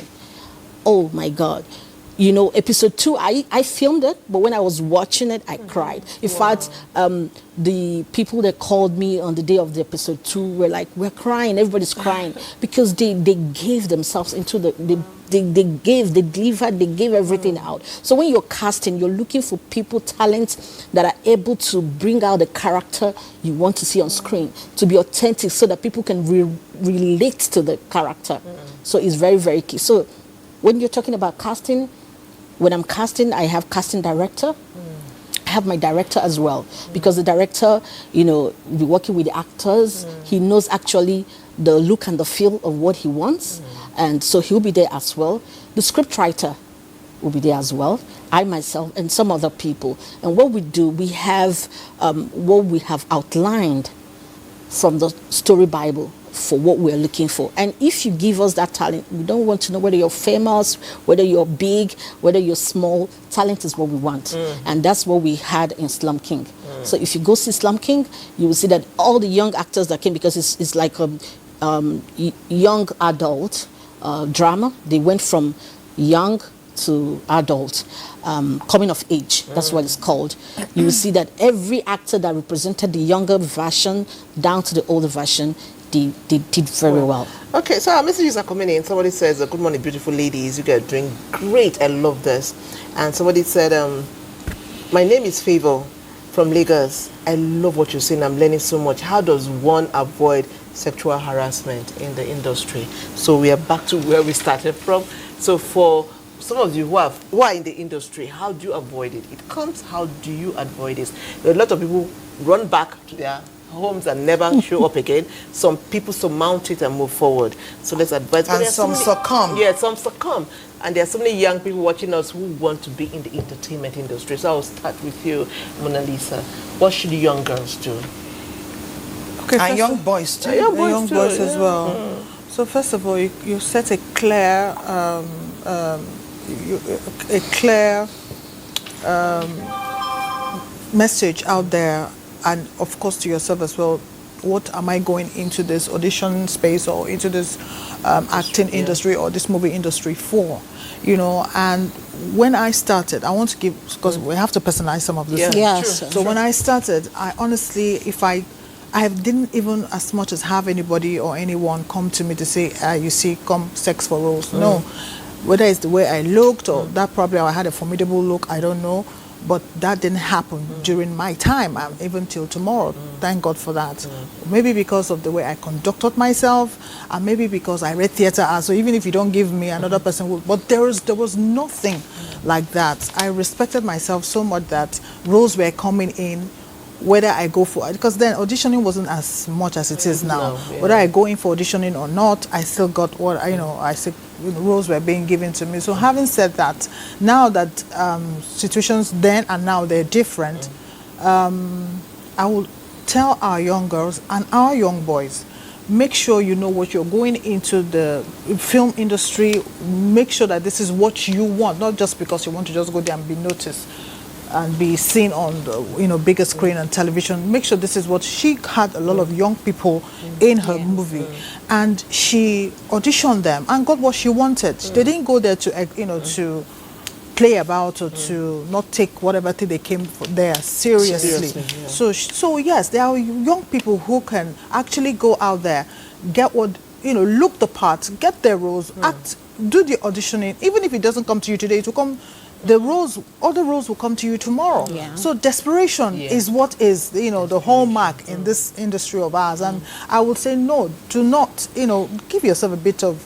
oh my God, you know, episode 2, I filmed it, but when I was watching it, I cried. In fact, the people that called me on the day of the episode 2 were like, we're crying, everybody's crying, because they gave themselves into they delivered, they gave everything out. So when you're casting, you're looking for people, talents that are able to bring out the character you want to see on screen, to be authentic so that people can relate to the character. So it's very, very key. So when you're talking about casting, when I'm casting, I have casting director. I have my director as well, because the director, you know, will be working with the actors. He knows actually the look and the feel of what he wants. And so he'll be there as well. The script writer will be there as well. I myself and some other people. And what we do, we have what we have outlined from the story Bible for what we're looking for. And if you give us that talent, we don't want to know whether you're famous, whether you're big, whether you're small. Talent is what we want. And that's what we had in Slum King. So if you go see Slum King, you will see that all the young actors that came, because it's like a young adult drama. They went from young to adult, coming of age. That's what it's called. You will see that every actor that represented the younger version down to the older version, they did very well. Okay, so our messages are coming in. Somebody says, good morning, beautiful ladies. You guys are doing great. I love this. And somebody said, my name is Favor from Lagos. I love what you're saying. I'm learning so much. How does one avoid sexual harassment in the industry? So we are back to where we started from. So for some of you who are in the industry, how do you avoid it? It comes, how do you avoid this? A lot of people run back to their homes and never show up again. Some people surmount it and move forward. So let's advise. And some succumb. Yeah, some succumb. And there are so many young people watching us who want to be in the entertainment industry. So I'll start with you, Mona Lisa. What should young girls do? Okay, and young boys too. Young boys as well. So first of all, you set a clear, message out there, and of course to yourself as well. What am I going into this audition space or into this acting industry or this movie industry for? You know, and when I started, I want to give, because we have to personalize some of this. So when I started, I honestly, I didn't even as much as have anybody or anyone come to me to say, you see, come sex for roles. No. Whether it's the way I looked or that probably I had a formidable look, I don't know. But that didn't happen during my time, even till tomorrow. Thank God for that. Maybe because of the way I conducted myself, and maybe because I read theater art. So even if you don't give me, another person will. But there was nothing like that. I respected myself so much that roles were coming in, whether I go for, because then auditioning wasn't as much as it is now. Whether I go in for auditioning or not, I still got what roles were being given to me. So having said that, now that situations then and now they're different, I will tell our young girls and our young boys, make sure you know what you're going into the film industry. Make sure that this is what you want, not just because you want to just go there and be noticed and be seen on the bigger screen and television. Make sure this is what she had. A lot of young people in her movie, and she auditioned them and got what she wanted. They didn't go there to to play about or to not take whatever thing they came there seriously. So yes, there are young people who can actually go out there, get what look the part, get their roles, act, do the auditioning. Even if it doesn't come to you today, it will come. Other roles will come to you tomorrow. So desperation is what is, the hallmark in this industry of ours. And I would say, no, do not, give yourself a bit of,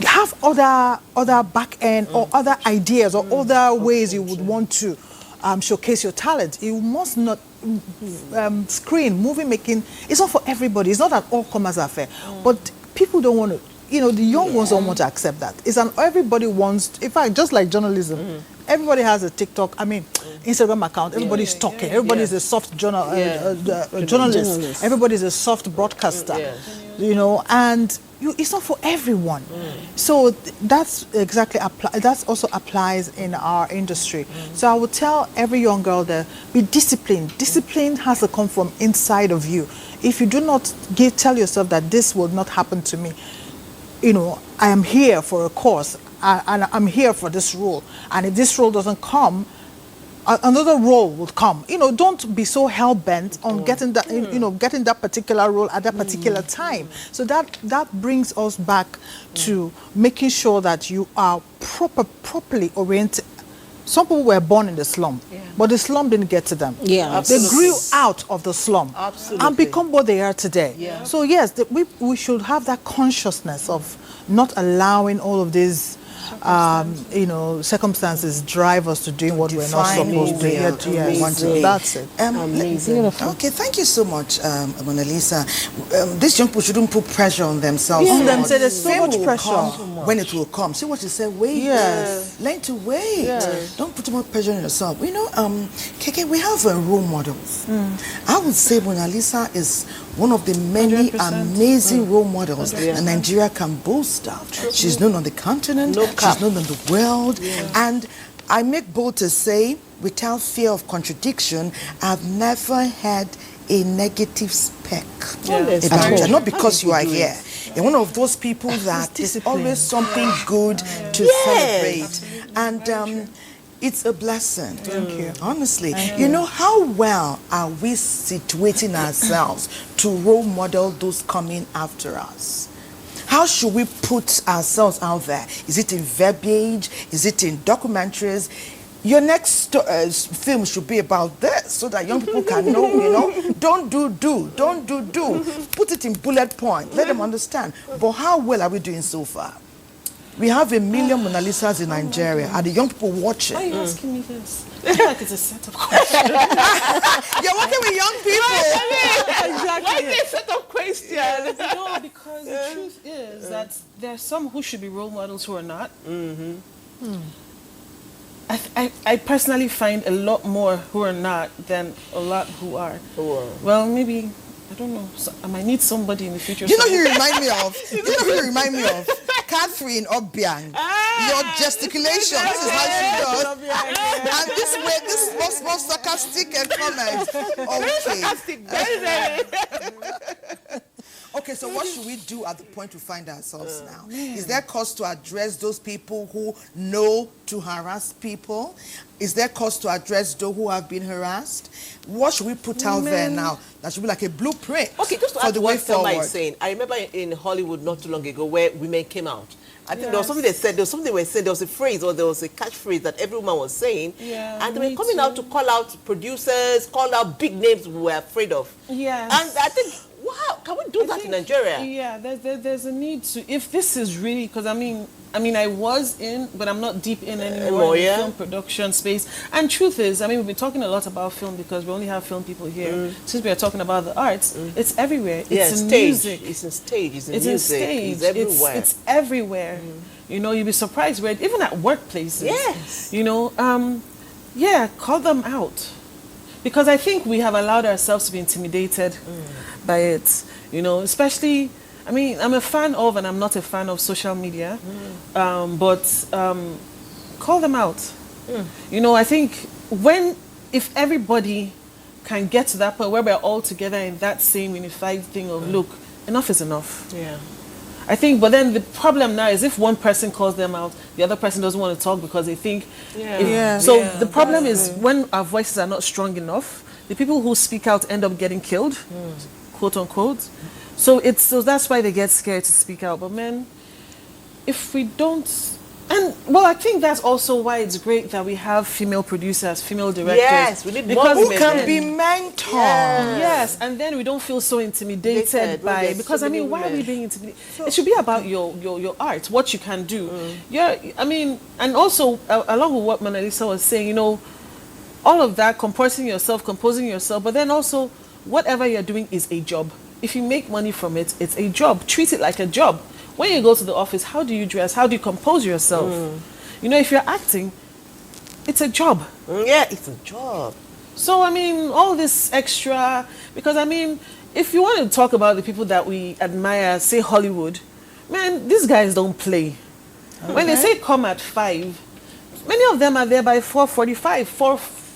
have other back end or other ideas or other ways you would want to showcase your talent. You must not screen, movie making. It's not for everybody. It's not that all comers are fair. But people don't want to. The young ones don't want to accept that. Everybody wants, in fact, just like journalism, everybody has a TikTok, Instagram account, everybody's talking, everybody's a soft journalist, everybody's a soft broadcaster, and it's not for everyone. So that's exactly, that also applies in our industry. So I would tell every young girl there, be disciplined. Discipline has to come from inside of you. If you do not tell yourself that this will not happen to me, I am here for a cause, and I'm here for this role. And if this role doesn't come, another role will come. Don't be so hell-bent on getting that, getting that particular role at that particular time. So that brings us back to making sure that you are properly oriented. Some people were born in the slum, but the slum didn't get to them. Yeah, they grew out of the slum and become what they are today. Yeah. So yes, we should have that consciousness of not allowing all of these circumstances drive us to doing what we're not supposed to. Yes, that's it. Amazing. Okay, thank you so much, Mona Lisa. These young people shouldn't put pressure on themselves. On them, say there's so Fame much will pressure. come when it will come. See what you said. Wait. Yes. Learn to wait. Yes. Don't put too much pressure on yourself. KK, we have role models. I would say Mona Lisa is one of the many 100%. amazing role models that Nigeria can boast of. She's known on the continent. She's known in the world. And I make bold to say, without fear of contradiction, I've never had a negative speck about you. Not because you are here. You're one of those people that is always something good to celebrate. And it's a blessing. Thank you. Honestly. How well are we situating ourselves to role model those coming after us? How should we put ourselves out there? Is it in verbiage? Is it in documentaries? Your next film should be about this so that young people can know, don't do. Put it in bullet point. Let them understand. But how well are we doing so far? We have 1 million Mona Lisas in Nigeria. Are the young people watching? Why are you asking me this? I feel like it's a set of questions. You're working with young people. Exactly. Why is it a set of questions? No, because the truth is that there are some who should be role models who are not. I personally find a lot more who are not than a lot who are. Well, maybe, I don't know. So I might need somebody in the future. You know who you remind me of? Catherine Obiang. Your gesticulation. This is how she does. And this way, this is more sarcastic and comment. Okay. Okay, so what should we do at the point we find ourselves now? Is there cause to address those people who know to harass people? Is there cause to address those who have been harassed? What should we put out there now? That should be like a blueprint for the way forward. Saying, I remember in Hollywood not too long ago where women came out. I think there was something they said, there was a phrase or there was a catchphrase that every woman was saying. And they were coming out to call out producers, call out big names we were afraid of. Yes. And I think, wow, can we do that in Nigeria? Yeah, there's a need to, if this is really, because I mean, I was in, but I'm not deep in anymore in the film production space. And truth is, we've been talking a lot about film because we only have film people here. Since we are talking about the arts, it's everywhere. It's in music. It's in stage. It's in music. It's everywhere. It's everywhere. You'd be surprised where, even at workplaces. Yes. Call them out. Because I think we have allowed ourselves to be intimidated by it, especially, I'm a fan of and I'm not a fan of social media, but call them out. I think if everybody can get to that point where we're all together in that same unified thing of, look, enough is enough. Yeah. I think, but then the problem now is if one person calls them out, the other person doesn't want to talk because they think. The problem is when our voices are not strong enough, the people who speak out end up getting killed, quote unquote. So that's why they get scared to speak out. But man, if we don't, I think that's also why it's great that we have female producers, female directors. Yes, we need more who can be mentors. Yes, and then we don't feel so intimidated by, because why are we being intimidated? It should be about your art, what you can do. And also along with what Mona Lisa was saying, all of that, composing yourself, but then also whatever you're doing is a job. If you make money from it, it's a job. Treat it like a job. When you go to the office, how do you dress? How do you compose yourself? If you're acting, it's a job. Yeah, it's a job. So, all this extra, because, if you want to talk about the people that we admire, say Hollywood, man, these guys don't play. Okay. When they say come at 5, many of them are there by 4:45,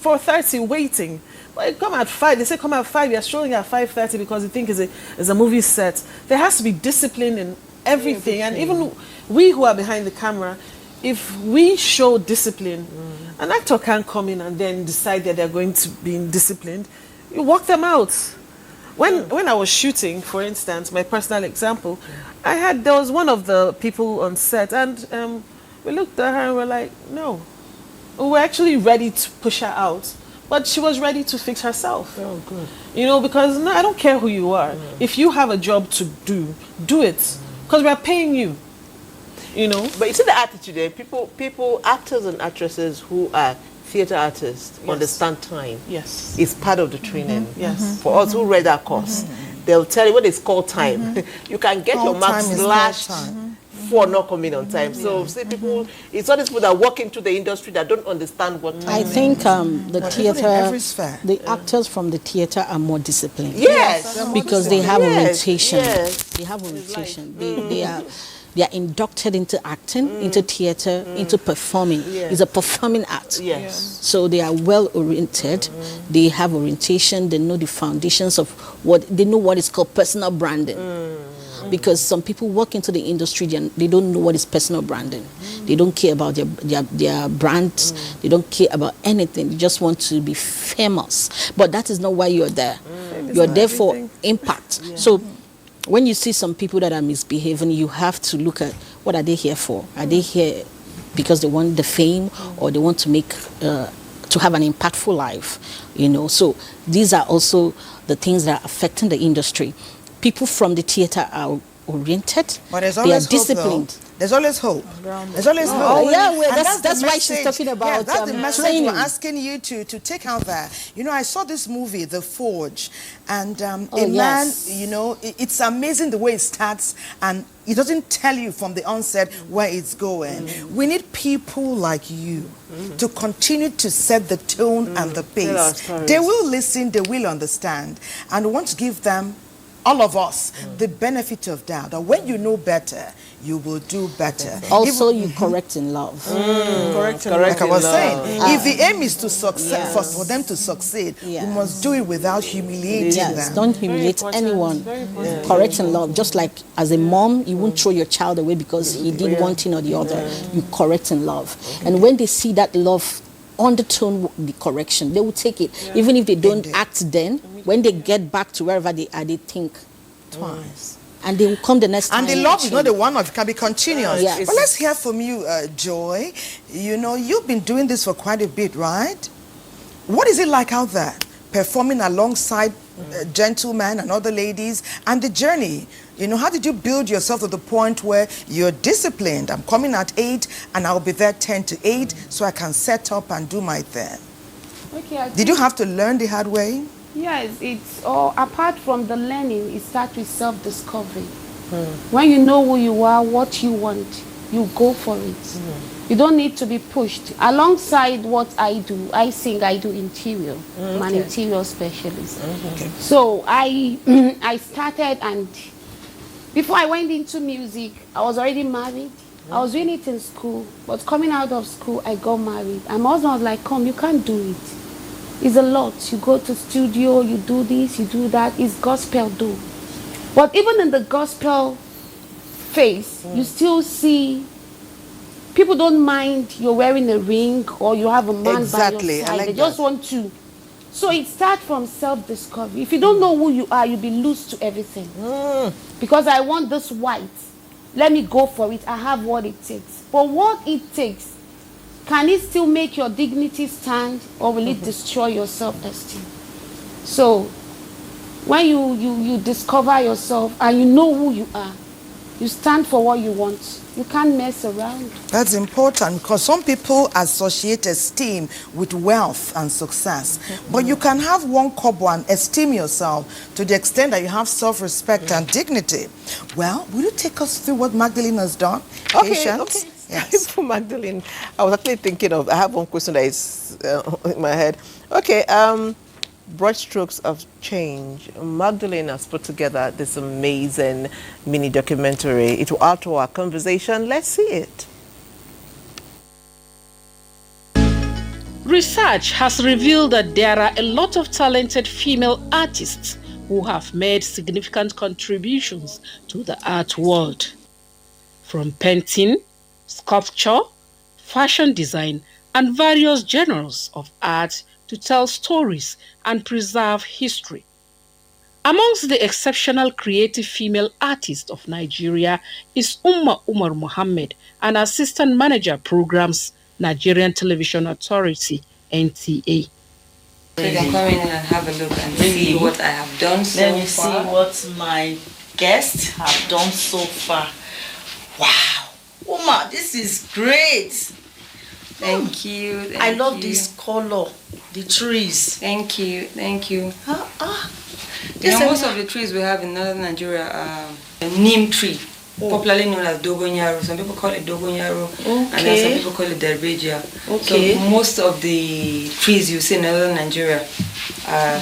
4:30 waiting. But come at 5, they say come at 5, you're strolling at 5:30 because you think it's a movie set. There has to be discipline in everything. And even we who are behind the camera, if we show discipline, an actor can't come in and then decide that they're going to be disciplined. You walk them out. When I was shooting, for instance, my personal example, there was one of the people on set, and we looked at her and we're like, no. We were actually ready to push her out, but she was ready to fix herself. Oh, good. You know, because no, I don't care who you are. If you have a job to do, do it. Because we're paying you. You know? But you see the attitude there. People, actors and actresses who are theatre artists understand time. Yes. It's part of the training. Yes. For us who read that course, they'll tell you what is called time. You can get your mark slashed for not coming on time. So see, people, it's all these people that walk into the industry that don't understand what time I is. think the every sphere. the actors from the theatre are more disciplined. Yes. Because they have Yes, orientation. yes. They have orientation. They are inducted into acting, into theatre, into performing. Yes. It's a performing art. Yes. So they are well oriented. They have orientation. They know the foundations of they know what is called personal branding. Because some people walk into the industry, they don't know what is personal branding. They don't care about their brands. They don't care about anything. They just want to be famous. But that is not why you're there. You're there for impact. So when you see some people that are misbehaving, you have to look at what are they here for? Are they here because they want the fame, or they want to make to have an impactful life? You know, so these are also the things that are affecting the industry. People from the theatre are oriented. But there's they always are disciplined. Hope, there's always hope. There's always hope. Oh, yeah, well, And that's the why she's message. talking about Yeah, that's the message training. we're asking you to take out there. You know, I saw this movie, The Forge, and a man, yes. you know, it's amazing the way it starts, and it doesn't tell you from the onset where it's going. We need people like you to continue to set the tone and the pace. They will listen, they will understand, and we want to give them, all of us, the benefit of doubt. That when you know better, you will do better. Also, you correct in love. Correct like I was saying, if the aim is to succeed, for them to succeed, we must do it without humiliating them. Don't humiliate anyone. Correct in love. Just like as a mom, you won't throw your child away because he did one thing or the other. You correct in love. And when they see that love undertone, the correction, they will take it. Even if they don't act then, when they get back to wherever they are, they think twice. And they will come the next time. And the love is not the one-off, it can be continuous. Yes. But let's hear from you, Joy. You know, you've been doing this for quite a bit, right? What is it like out there, performing alongside gentlemen and other ladies, and the journey? You know, how did you build yourself to the point where you're disciplined? I'm coming at 8 and I'll be there 10 to 8 so I can set up and do my thing. Okay, Did you have to learn the hard way? Yes, it's all apart from the learning, it starts with self-discovery. When you know who you are, what you want, you go for it. You don't need to be pushed. Alongside what I do, I sing, I do interior. I'm an interior specialist. So I started, and before I went into music, I was already married. I was doing it in school, but coming out of school, I got married. And my husband was like, come, you can't do it. It's a lot. You go to studio, you do this, you do that. It's gospel do. But even in the gospel phase, you still see people don't mind you're wearing a ring or you have a man by your side. They just want to. So it starts from self-discovery. If you don't know who you are, you'll be loose to everything. Because I want this white. Let me go for it. I have what it takes. But what it takes, can it still make your dignity stand, or will it destroy your self-esteem? So when you discover yourself and you know who you are, you stand for what you want. You can't mess around. That's important, because some people associate esteem with wealth and success. But you can have one kobo and esteem yourself to the extent that you have self-respect and dignity. Well, will you take us through what Magdalene has done? Patience? Okay. Yes. For Magdalene, I was actually thinking of, I have one question that is in my head. Okay, Broad Strokes of Change. Magdalene has put together this amazing mini documentary. It will add to our conversation. Let's see it. Research has revealed that there are a lot of talented female artists who have made significant contributions to the art world. from painting, sculpture, fashion design, and various genres of art to tell stories and preserve history. Amongst the exceptional creative female artists of Nigeria is Umar Mohammed, an assistant manager programs Nigerian Television Authority, NTA. You can come in and have a look and see what I have done so far. Let me see what my guests have done so far. Wow, Uma, this is great. Thank you. I love this color, the trees. Thank you. Most of the trees we have in northern Nigeria are a neem tree, popularly known as dogonyaro. Some people call it dogonyaro, and then some people call it derbegia. So most of the trees you see in northern Nigeria are...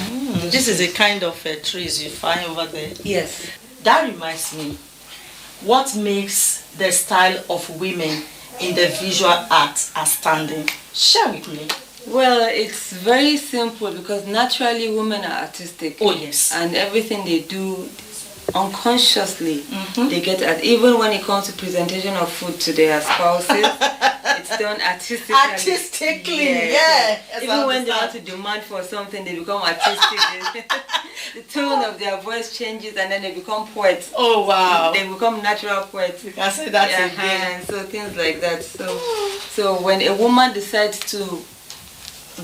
This is the kind of trees you find over there? Yes. That reminds me, what makes the style of women in the visual arts outstanding? Share with me. Well, it's very simple because naturally women are artistic. Oh yes. And everything they do unconsciously, they get at. Even when it comes to presentation of food to their spouses, it's done artistically. Artistically, yeah. Even when they want to demand for something, they become artistic. The tone of their voice changes and then they become poets. Oh wow. They become natural poets. You can say that again. So things like that. So when a woman decides to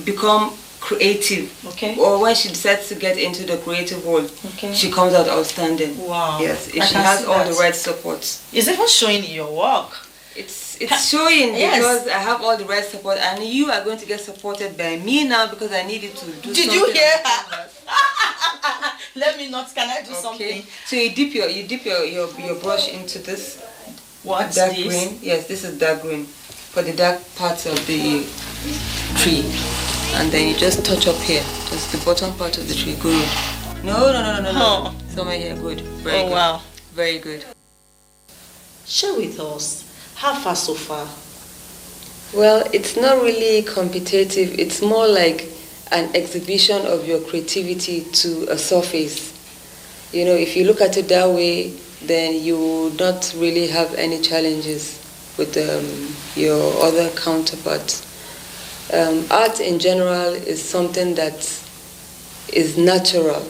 become creative, or when she decides to get into the creative world, she comes out outstanding. Wow. Yes, if she has all the right supports. It's even showing in your work. It's showing because I have all the right support, and you are going to get supported by me now because I need you to do something. Did you hear her? Let me not. Can I do something? So you dip your brush into this. What's dark this? Green. Yes, this is dark green for the dark parts of the tree, and then you just touch up here, just the bottom part of the tree. Good. No. Somewhere here. Good. Very good. Wow. Very good. Share with us. How far so far? Well, it's not really competitive. It's more like an exhibition of your creativity to a surface. You know, if you look at it that way, then you will not really have any challenges with your other counterparts. Art in general is something that is natural,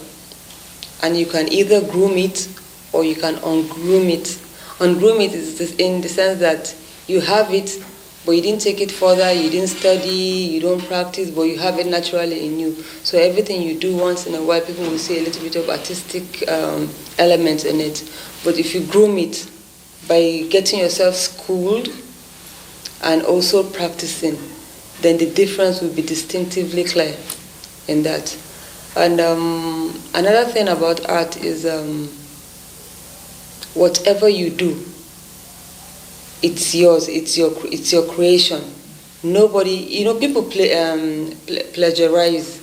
and you can either groom it or you can ungroom it. Ungroom it is in the sense that you have it, but you didn't take it further, you didn't study, you don't practice, but you have it naturally in you. So everything you do once in a while, people will see a little bit of artistic element in it. But if you groom it by getting yourself schooled and also practicing, then the difference will be distinctively clear in that. And another thing about art is whatever you do, it's yours, it's your creation. Nobody, people plagiarize.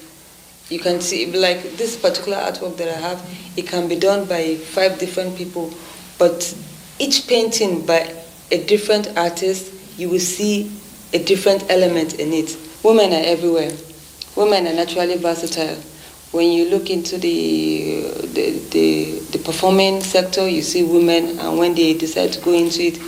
You can see, like this particular artwork that I have, it can be done by 5 different people, but each painting by a different artist, you will see a different element in it. Women are everywhere. Women are naturally versatile. When you look into the performing sector, you see women, and when they decide to go into it,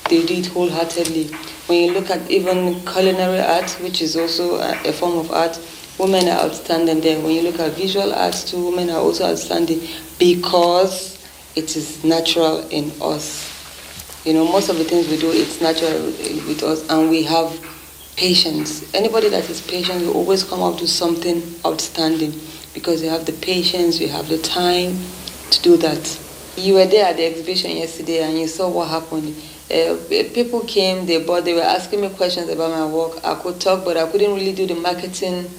they do it wholeheartedly. When you look at even culinary art, which is also a form of art, women are outstanding there. When you look at visual arts too, women are also outstanding because it is natural in us. Most of the things we do, it's natural with us, and we have patience. Anybody that is patient will always come up with something outstanding because you have the patience, you have the time to do that. You were there at the exhibition yesterday and you saw what happened. People came, they were asking me questions about my work. I could talk, but I couldn't really do the marketing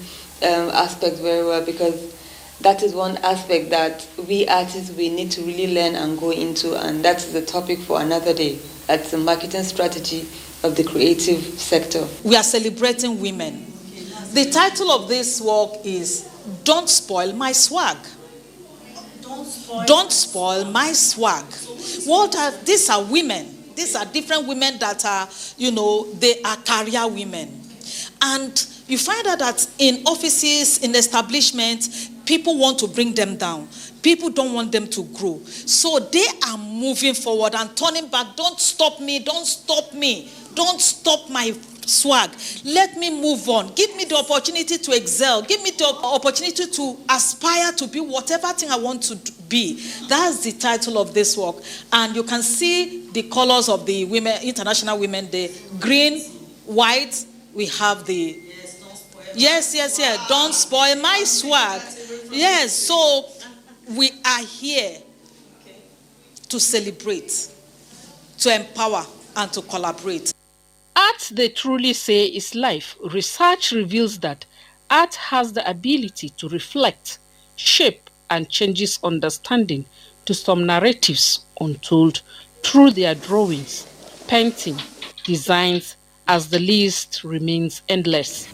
aspect very well because that is one aspect that we artists, we need to really learn and go into, and that's the topic for another day. That's the marketing strategy of the creative sector. We are celebrating women. The title of this work is Don't Spoil My Swag. Don't spoil my swag. These are women. These are different women that are, they are career women. And you find out that in offices, in establishments, people want to bring them down. People don't want them to grow. So they are moving forward and turning back. Don't stop me. Don't stop me. Don't stop my swag. Let me move on. Give me the opportunity to excel. Give me the opportunity to aspire to be whatever thing I want to be. That's the title of this work. And you can see the colors of the women, International Women Day. Green, white. We have the... Yes. Don't spoil my swag. Yes, so we are here to celebrate, to empower, and to collaborate. Art, they truly say, is life. Research reveals that art has the ability to reflect, shape, and changes understanding to some narratives untold through their drawings, painting, designs, as the list remains endless.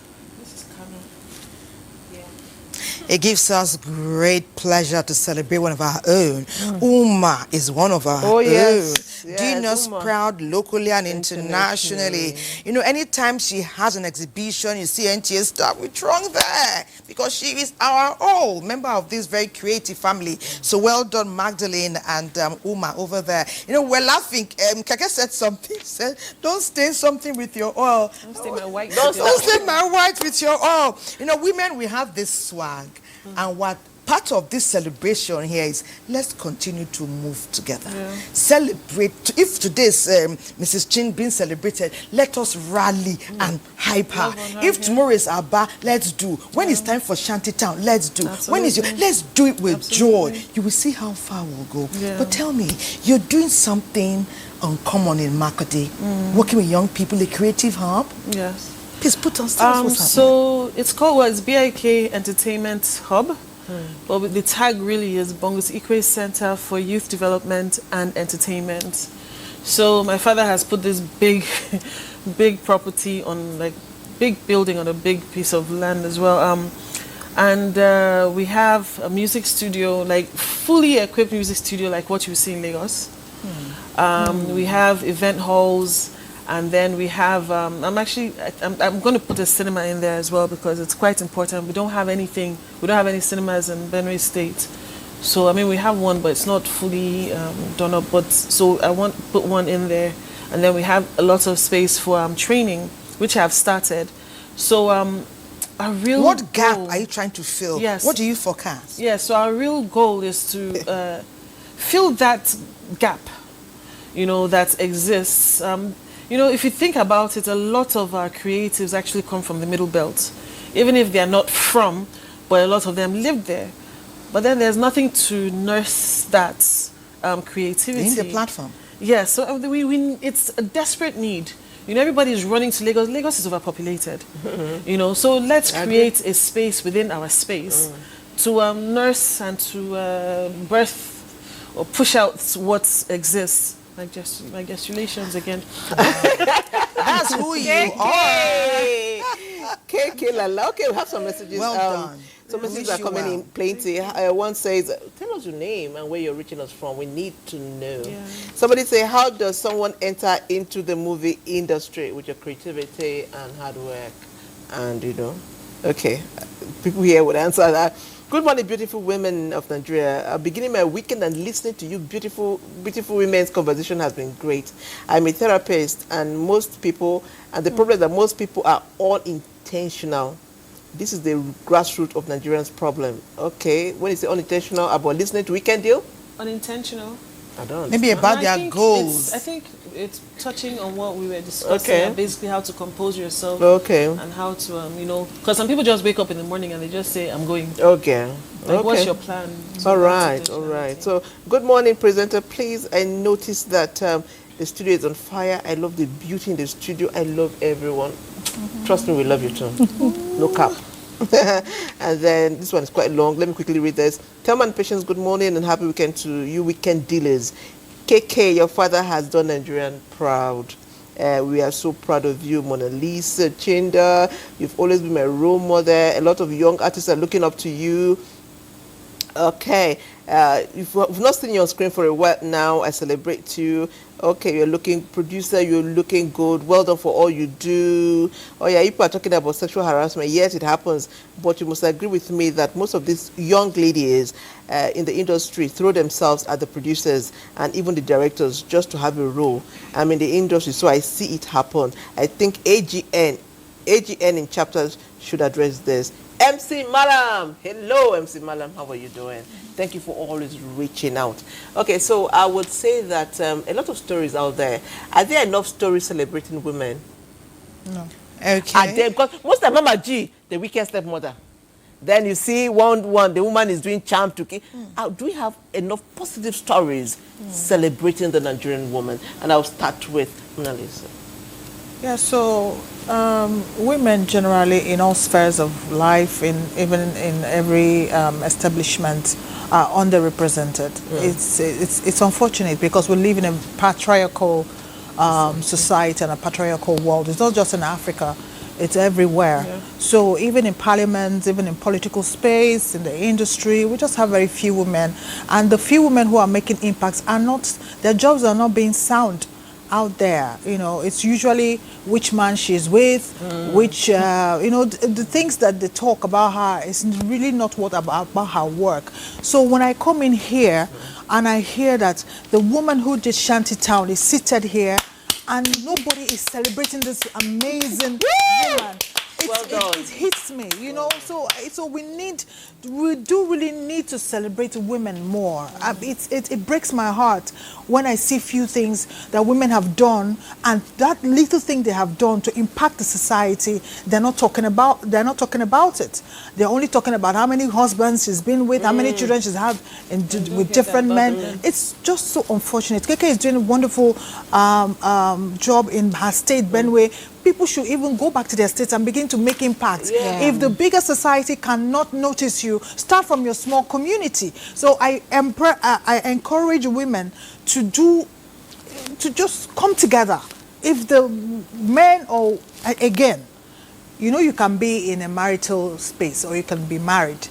It gives us great pleasure to celebrate one of our own. Uma is one of our own. Doing us proud locally and internationally. You know, anytime she has an exhibition, you see NTA staff with Trong there because she is our member of this very creative family. So well done, Magdalene and Uma over there. You know, we're laughing. Keke said something. Said, don't stain something with your oil. Don't stain my white. Don't stain my white with your oil. You know, women, we have this swag. And what part of this celebration here is let's continue to move together. Celebrate. If today is Mrs. Chin being celebrated, let us rally and hype her. If tomorrow is Abba, let's do. When it's time for Shantytown, let's do. When is let's do it with joy. You will see how far we'll go. But tell me, you're doing something uncommon in Makode, working with young people, a creative hub? Yes. Please put us what's so it's called it's BIK Entertainment Hub, but the tag really is Bongos Ikwe Center for Youth Development and Entertainment. So my father has put this big property on big building on a big piece of land as well. And we have a music studio, fully equipped music studio like what you see in Lagos. We have event halls. And then we have, I'm going to put a cinema in there as well because it's quite important. We don't have any cinemas in Benue State. So, I mean, we have one, but it's not fully done up. But so I want to put one in there. And then we have a lot of space for training, which I've started. So, what gap are you trying to fill? Yes. What do you forecast? Yes, so our real goal is to fill that gap, that exists. If you think about it, a lot of our creatives actually come from the Middle Belt. Even if they are not from, but a lot of them live there. But then there's nothing to nurse that creativity. They need the platform. Yes, so it's a desperate need. Everybody is running to Lagos. Lagos is overpopulated. So let's create a space within our space to nurse and to birth or push out what exists. My gestulations again. That's who you are. KK Lala. Okay, we have some messages. Well done. Some messages are coming in plenty. One says, tell us your name and where you're reaching us from. We need to know. Yeah. Somebody say, how does someone enter into the movie industry with your creativity and hard work? And, okay, people here would answer that. Good morning, beautiful women of Nigeria. Beginning my weekend and listening to you beautiful women's conversation has been great. I'm a therapist, and the problem is that most people are unintentional. This is the grassroots of Nigerians' problem. Okay, when you say unintentional about listening to Weekend Deal? Unintentional. I don't. Maybe about their goals. I think it's touching on what we were discussing, basically how to compose yourself. And how to, because some people just wake up in the morning and they just say, I'm going. What's your plan? All right. So, good morning, presenter. Please, I noticed that the studio is on fire. I love the beauty in the studio. I love everyone. Trust me, we love you too. No cap. And then this one is quite long. Let me quickly read this. Thelma and Patience, good morning and happy weekend to you weekend dealers. KK, your father has done Nigerian proud. We are so proud of you, Mona Lisa, Chinda. You've always been my role model. A lot of young artists are looking up to you. Okay. If we've not seen your screen for a while now, I celebrate you. Okay, you're looking, producer, you're looking good. Well done for all you do. Oh yeah, people are talking about sexual harassment. Yes, it happens. But you must agree with me that most of these young ladies in the industry throw themselves at the producers and even the directors just to have a role. I'm in the industry, so I see it happen. I think AGN in chapters should address this. MC Malam. Hello, MC Malam. How are you doing? Thank you for always reaching out. Okay, so I would say that a lot of stories out there. Are there enough stories celebrating women? No. Okay. Are there? Because most of Mama G, the wicked stepmother. Then you see one, the woman is doing charm to kill. Do we have enough positive stories celebrating the Nigerian woman? And I'll start with Mona Lisa. Yeah, so women generally in all spheres of life, even in every establishment, are underrepresented. It's unfortunate because we live in a patriarchal society and a patriarchal world. It's not just in Africa, it's everywhere. Yeah. So even in parliament, even in political space, in the industry, we just have very few women. And the few women who are making impacts are not, their jobs are not being sound out there. You know, it's usually which man she's with, which, you know, the things that they talk about her is really not what about her work. So when I come in here and I hear that the woman who did Shantytown is seated here and nobody is celebrating this amazing woman, it hits me, you know. So we do really need to celebrate women more. It breaks my heart when I see few things that women have done, and that little thing they have done to impact the society, they're not talking about it. They're only talking about how many husbands she's been with, how many children she's had with different men. It's just so unfortunate. Keke is doing a wonderful job in her state, Benue. People should even go back to their states and begin to make impact. Yeah. If the bigger society cannot notice you, start from your small community. So I encourage women to just come together. If the men, or again, you know, you can be in a marital space or you can be married,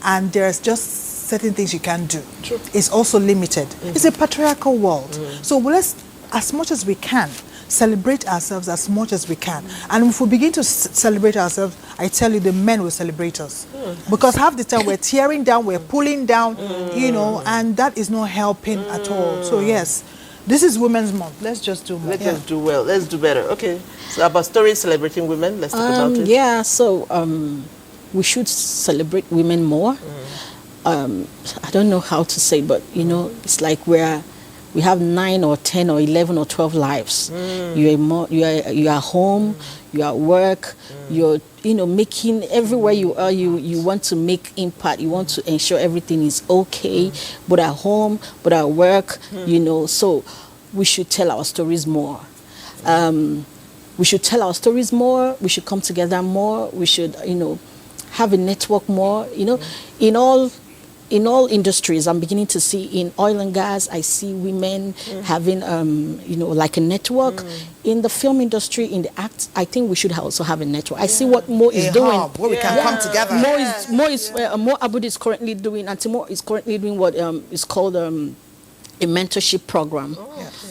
and there's just certain things you can do. True. It's also limited. It's a patriarchal world. So let's, as much as we can, celebrate ourselves as much as we can. And if we begin to celebrate ourselves, I tell you, the men will celebrate us. Because half the time we're tearing down, we're pulling down, you know, and that is not helping at all. So yes, this is Women's Month. Let's just do more. Let's just do well. Let's do better. Okay. So about stories celebrating women, let's talk about it. Yeah, so we should celebrate women more. I don't know how to say, but you know, it's like we have 9 or 10 or 11 or 12 lives. You are home, you are at work, you're, you know, making, everywhere you are, you want to make impact, you want to ensure everything is okay, but at home, but at work, you know. So we should tell our stories more. We should tell our stories more, we should come together more, we should, you know, have a network more, you know. In all industries, I'm beginning to see, in oil and gas, I see women having, you know, like a network. In the film industry, in the acts, I think we should also have a network. I see what Mo is doing. Where we can come together. Mo Abud is currently doing, and Timo is currently doing what is called a mentorship program.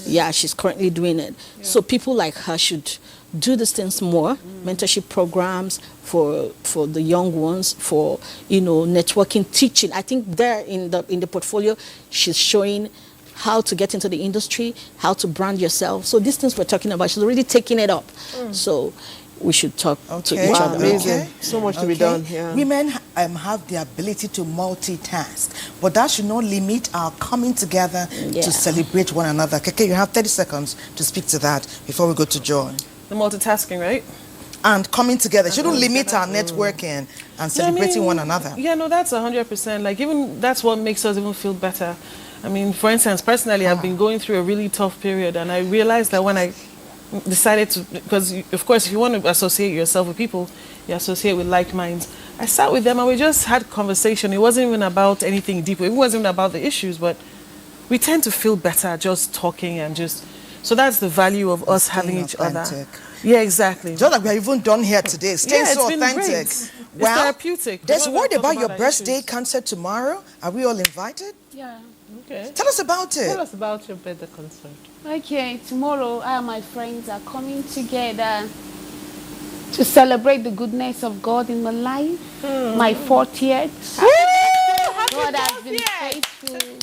Yeah, she's currently doing it. So people like her should do these things more, mentorship programs for the young ones, for, you know, networking, teaching. I think there in the portfolio, she's showing how to get into the industry, how to brand yourself. So these things we're talking about, she's already taking it up. So we should talk to each other. Amazing. So much to be done. Yeah. Women have the ability to multitask, but that should not limit our coming together to celebrate one another. Keke, you have 30 seconds to speak to that before we go to John. The multitasking, right? And coming together. Shouldn't limit our networking and celebrating one another. Yeah, no, that's 100%. Like, even that's what makes us even feel better. I mean, for instance, personally, I've been going through a really tough period, and I realized that when I decided to, because of course, if you want to associate yourself with people, you associate with like minds. I sat with them and we just had conversation. It wasn't even about anything deeper. It wasn't even about the issues, but we tend to feel better just talking and just. So that's the value of us having each other. Yeah, exactly. Just like we are even done here today, staying so authentic. Well, therapeutic. There's We're word not about talking your our birthday issues. concert tomorrow. Are we all invited? Yeah. Okay. Tell us about it. Tell us about your birthday concert. Okay, tomorrow I and my friends are coming together to celebrate the goodness of God in my life. My 40th. God has been faithful.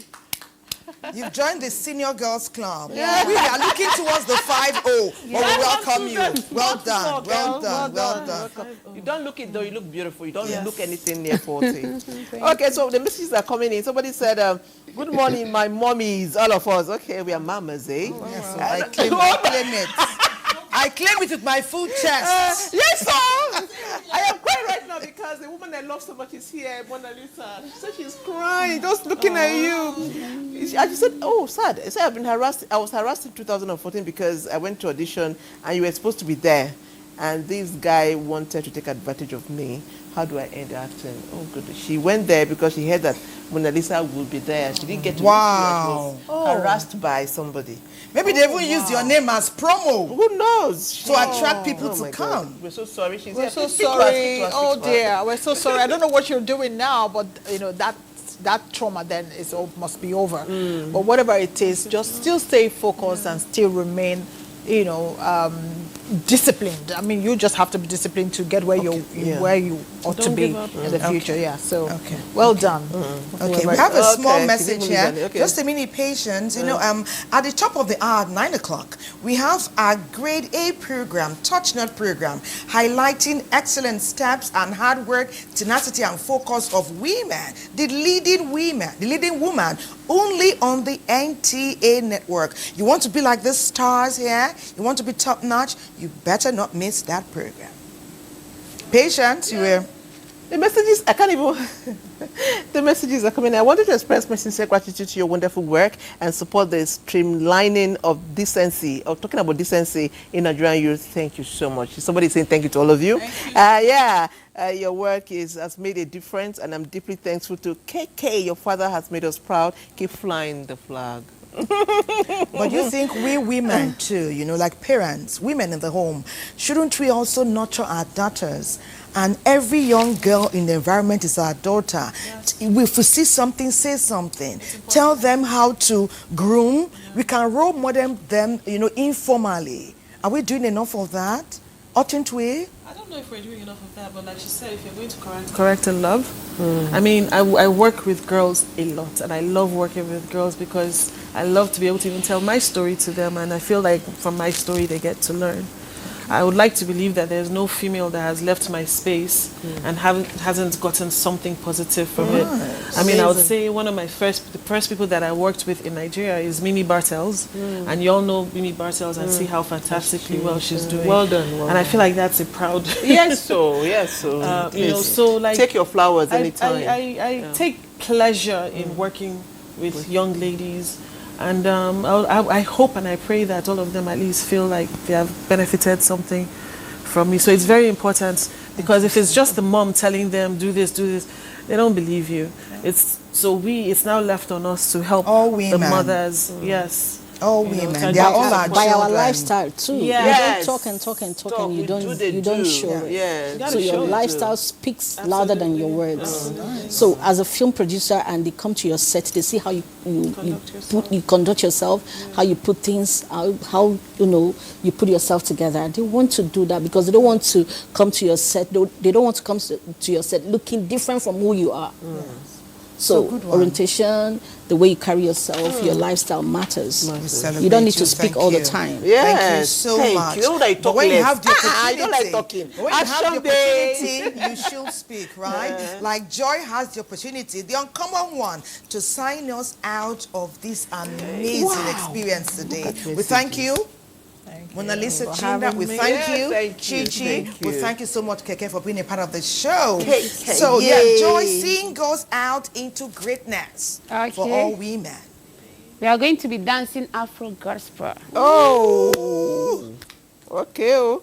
You've joined the Senior Girls Club. Yeah. We are looking towards the 5-0. Yeah. Well, we welcome you. Well done. Well done. Well done. You don't look it though, you look beautiful. You don't look anything near 40. Okay, so the messages are coming in. Somebody said, good morning, my mommies, all of us. Okay, we are mamas, eh? Oh, yes, so I claim it. I claim it with my full chest. Yes, sir. I am crying right now because the woman I love so much is here, Mona Lisa. She said she's crying, just looking at you. I just said, oh, sad. I said, I've been harassed. I was harassed in 2014 because I went to audition and you were supposed to be there. And this guy wanted to take advantage of me. How do I end acting? Oh, goodness. She went there because she heard that Mona Lisa would be there. She didn't get to meet you. She was harassed by somebody. Maybe they even use your name as promo. Who knows? To attract people to come. God. We're so sorry. We're so sorry. Oh dear, we're so sorry. I don't know what you're doing now, but you know that trauma then must be over. But whatever it is, just still stay focused and still remain, disciplined. I mean, you just have to be disciplined to get where where you ought to be in the future. Yeah. So, well done. Okay, we have a small message here. Just a minute, patience. At the top of the hour, 9 o'clock, we have our Grade A program, Touch Not program, highlighting excellent steps and hard work, tenacity, and focus of women, the leading woman, only on the NTA network. You want to be like the stars here? You want to be top notch? You better not miss that program. Patience, you will. The messages, I can't even, the messages are coming. I wanted to express my sincere gratitude to your wonderful work and support the streamlining of decency, or talking about decency in Nigerian youth. Thank you so much. Somebody saying thank you to all of you. Your work has made a difference, and I'm deeply thankful to KK. Your father has made us proud. Keep flying the flag. But you think we women too, like parents, women in the home, shouldn't we also nurture our daughters? And every young girl in the environment is our daughter. Yes. If we see something, say something. Tell them how to groom. Yeah. We can role model them, informally. Are we doing enough of that? Oughtn't we? I don't know if we're doing enough of that, but like she said, if you're going to correct and love, I mean, I work with girls a lot, and I love working with girls because I love to be able to even tell my story to them, and I feel like from my story they get to learn. I would like to believe that there's no female that has left my space and hasn't gotten something positive from it. I mean, I would say one of the first people that I worked with in Nigeria is Mimi Bartels, and you all know Mimi Bartels and see how fantastically well she's doing. Well done. And I feel like that's a proud. Yes, so so like take your flowers anytime. I take pleasure in working with young ladies. And I hope and I pray that all of them at least feel like they have benefited something from me. So it's very important, because if it's just the mom telling them, do this, they don't believe you. It's now left on us to help all women. The mothers. Yes. All women. They are all our by children. our lifestyle too. Yes. You don't talk and you don't show it. Yeah. So your lifestyle speaks louder than your words. Nice. So as a film producer, and they come to your set, they see how you conduct yourself, how you put things, how you put yourself together. They want to do that because they don't want to come to your set. They don't want to come to your set looking different from who you are. So orientation, the way you carry yourself, your lifestyle matters. You don't need to speak all the time. Yes. Thank you so much. You don't like talking. When you have the opportunity, I don't like talking. When you have the opportunity, you should speak, right? Yeah. Like Joy has the opportunity, the uncommon one, to sign us out of this amazing experience today. We thank you. Mona Lisa Chinda, we thank you. Chichi, we thank you so much, Keke, for being a part of the show. So, Joy, seeing goes out into greatness for all women. We are going to be dancing Afro gospel. Oh, okay.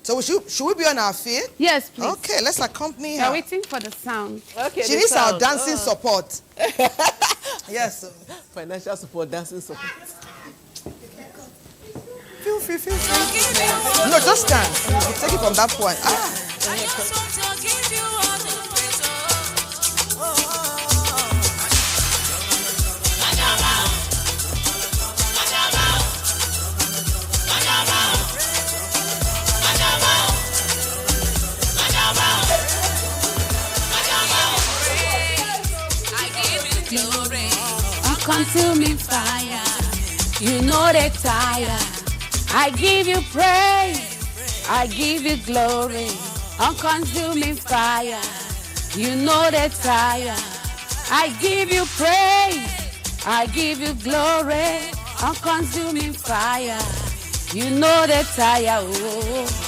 So should we be on our feet? Yes, please. Okay, let's accompany her. We are waiting for the sound. Okay, she needs our dancing support. Yes. Financial support, dancing support. Feel free. No, just dance. Take it from that point. consuming fire. You know they tire. I give you praise. I give you glory. Consuming fire. You know they tire. I give you praise. I give you glory. Consuming fire. You know they tire. Oh.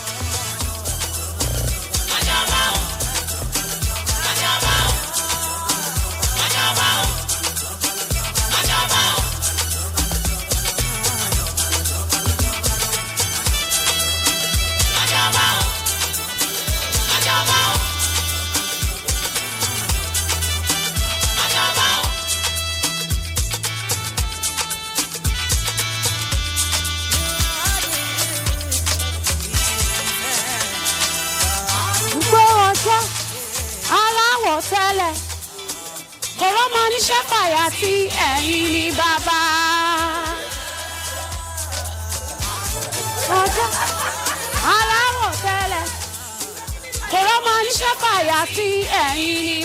Tẹ́lẹ̀ kòró mọ níṣẹ́ fàyà tí ẹ̀yin ni bàbá. Ọjọ́ aláwọ̀ tẹ́lẹ̀ kòró mọ níṣẹ́ fàyà tí ẹ̀yin ni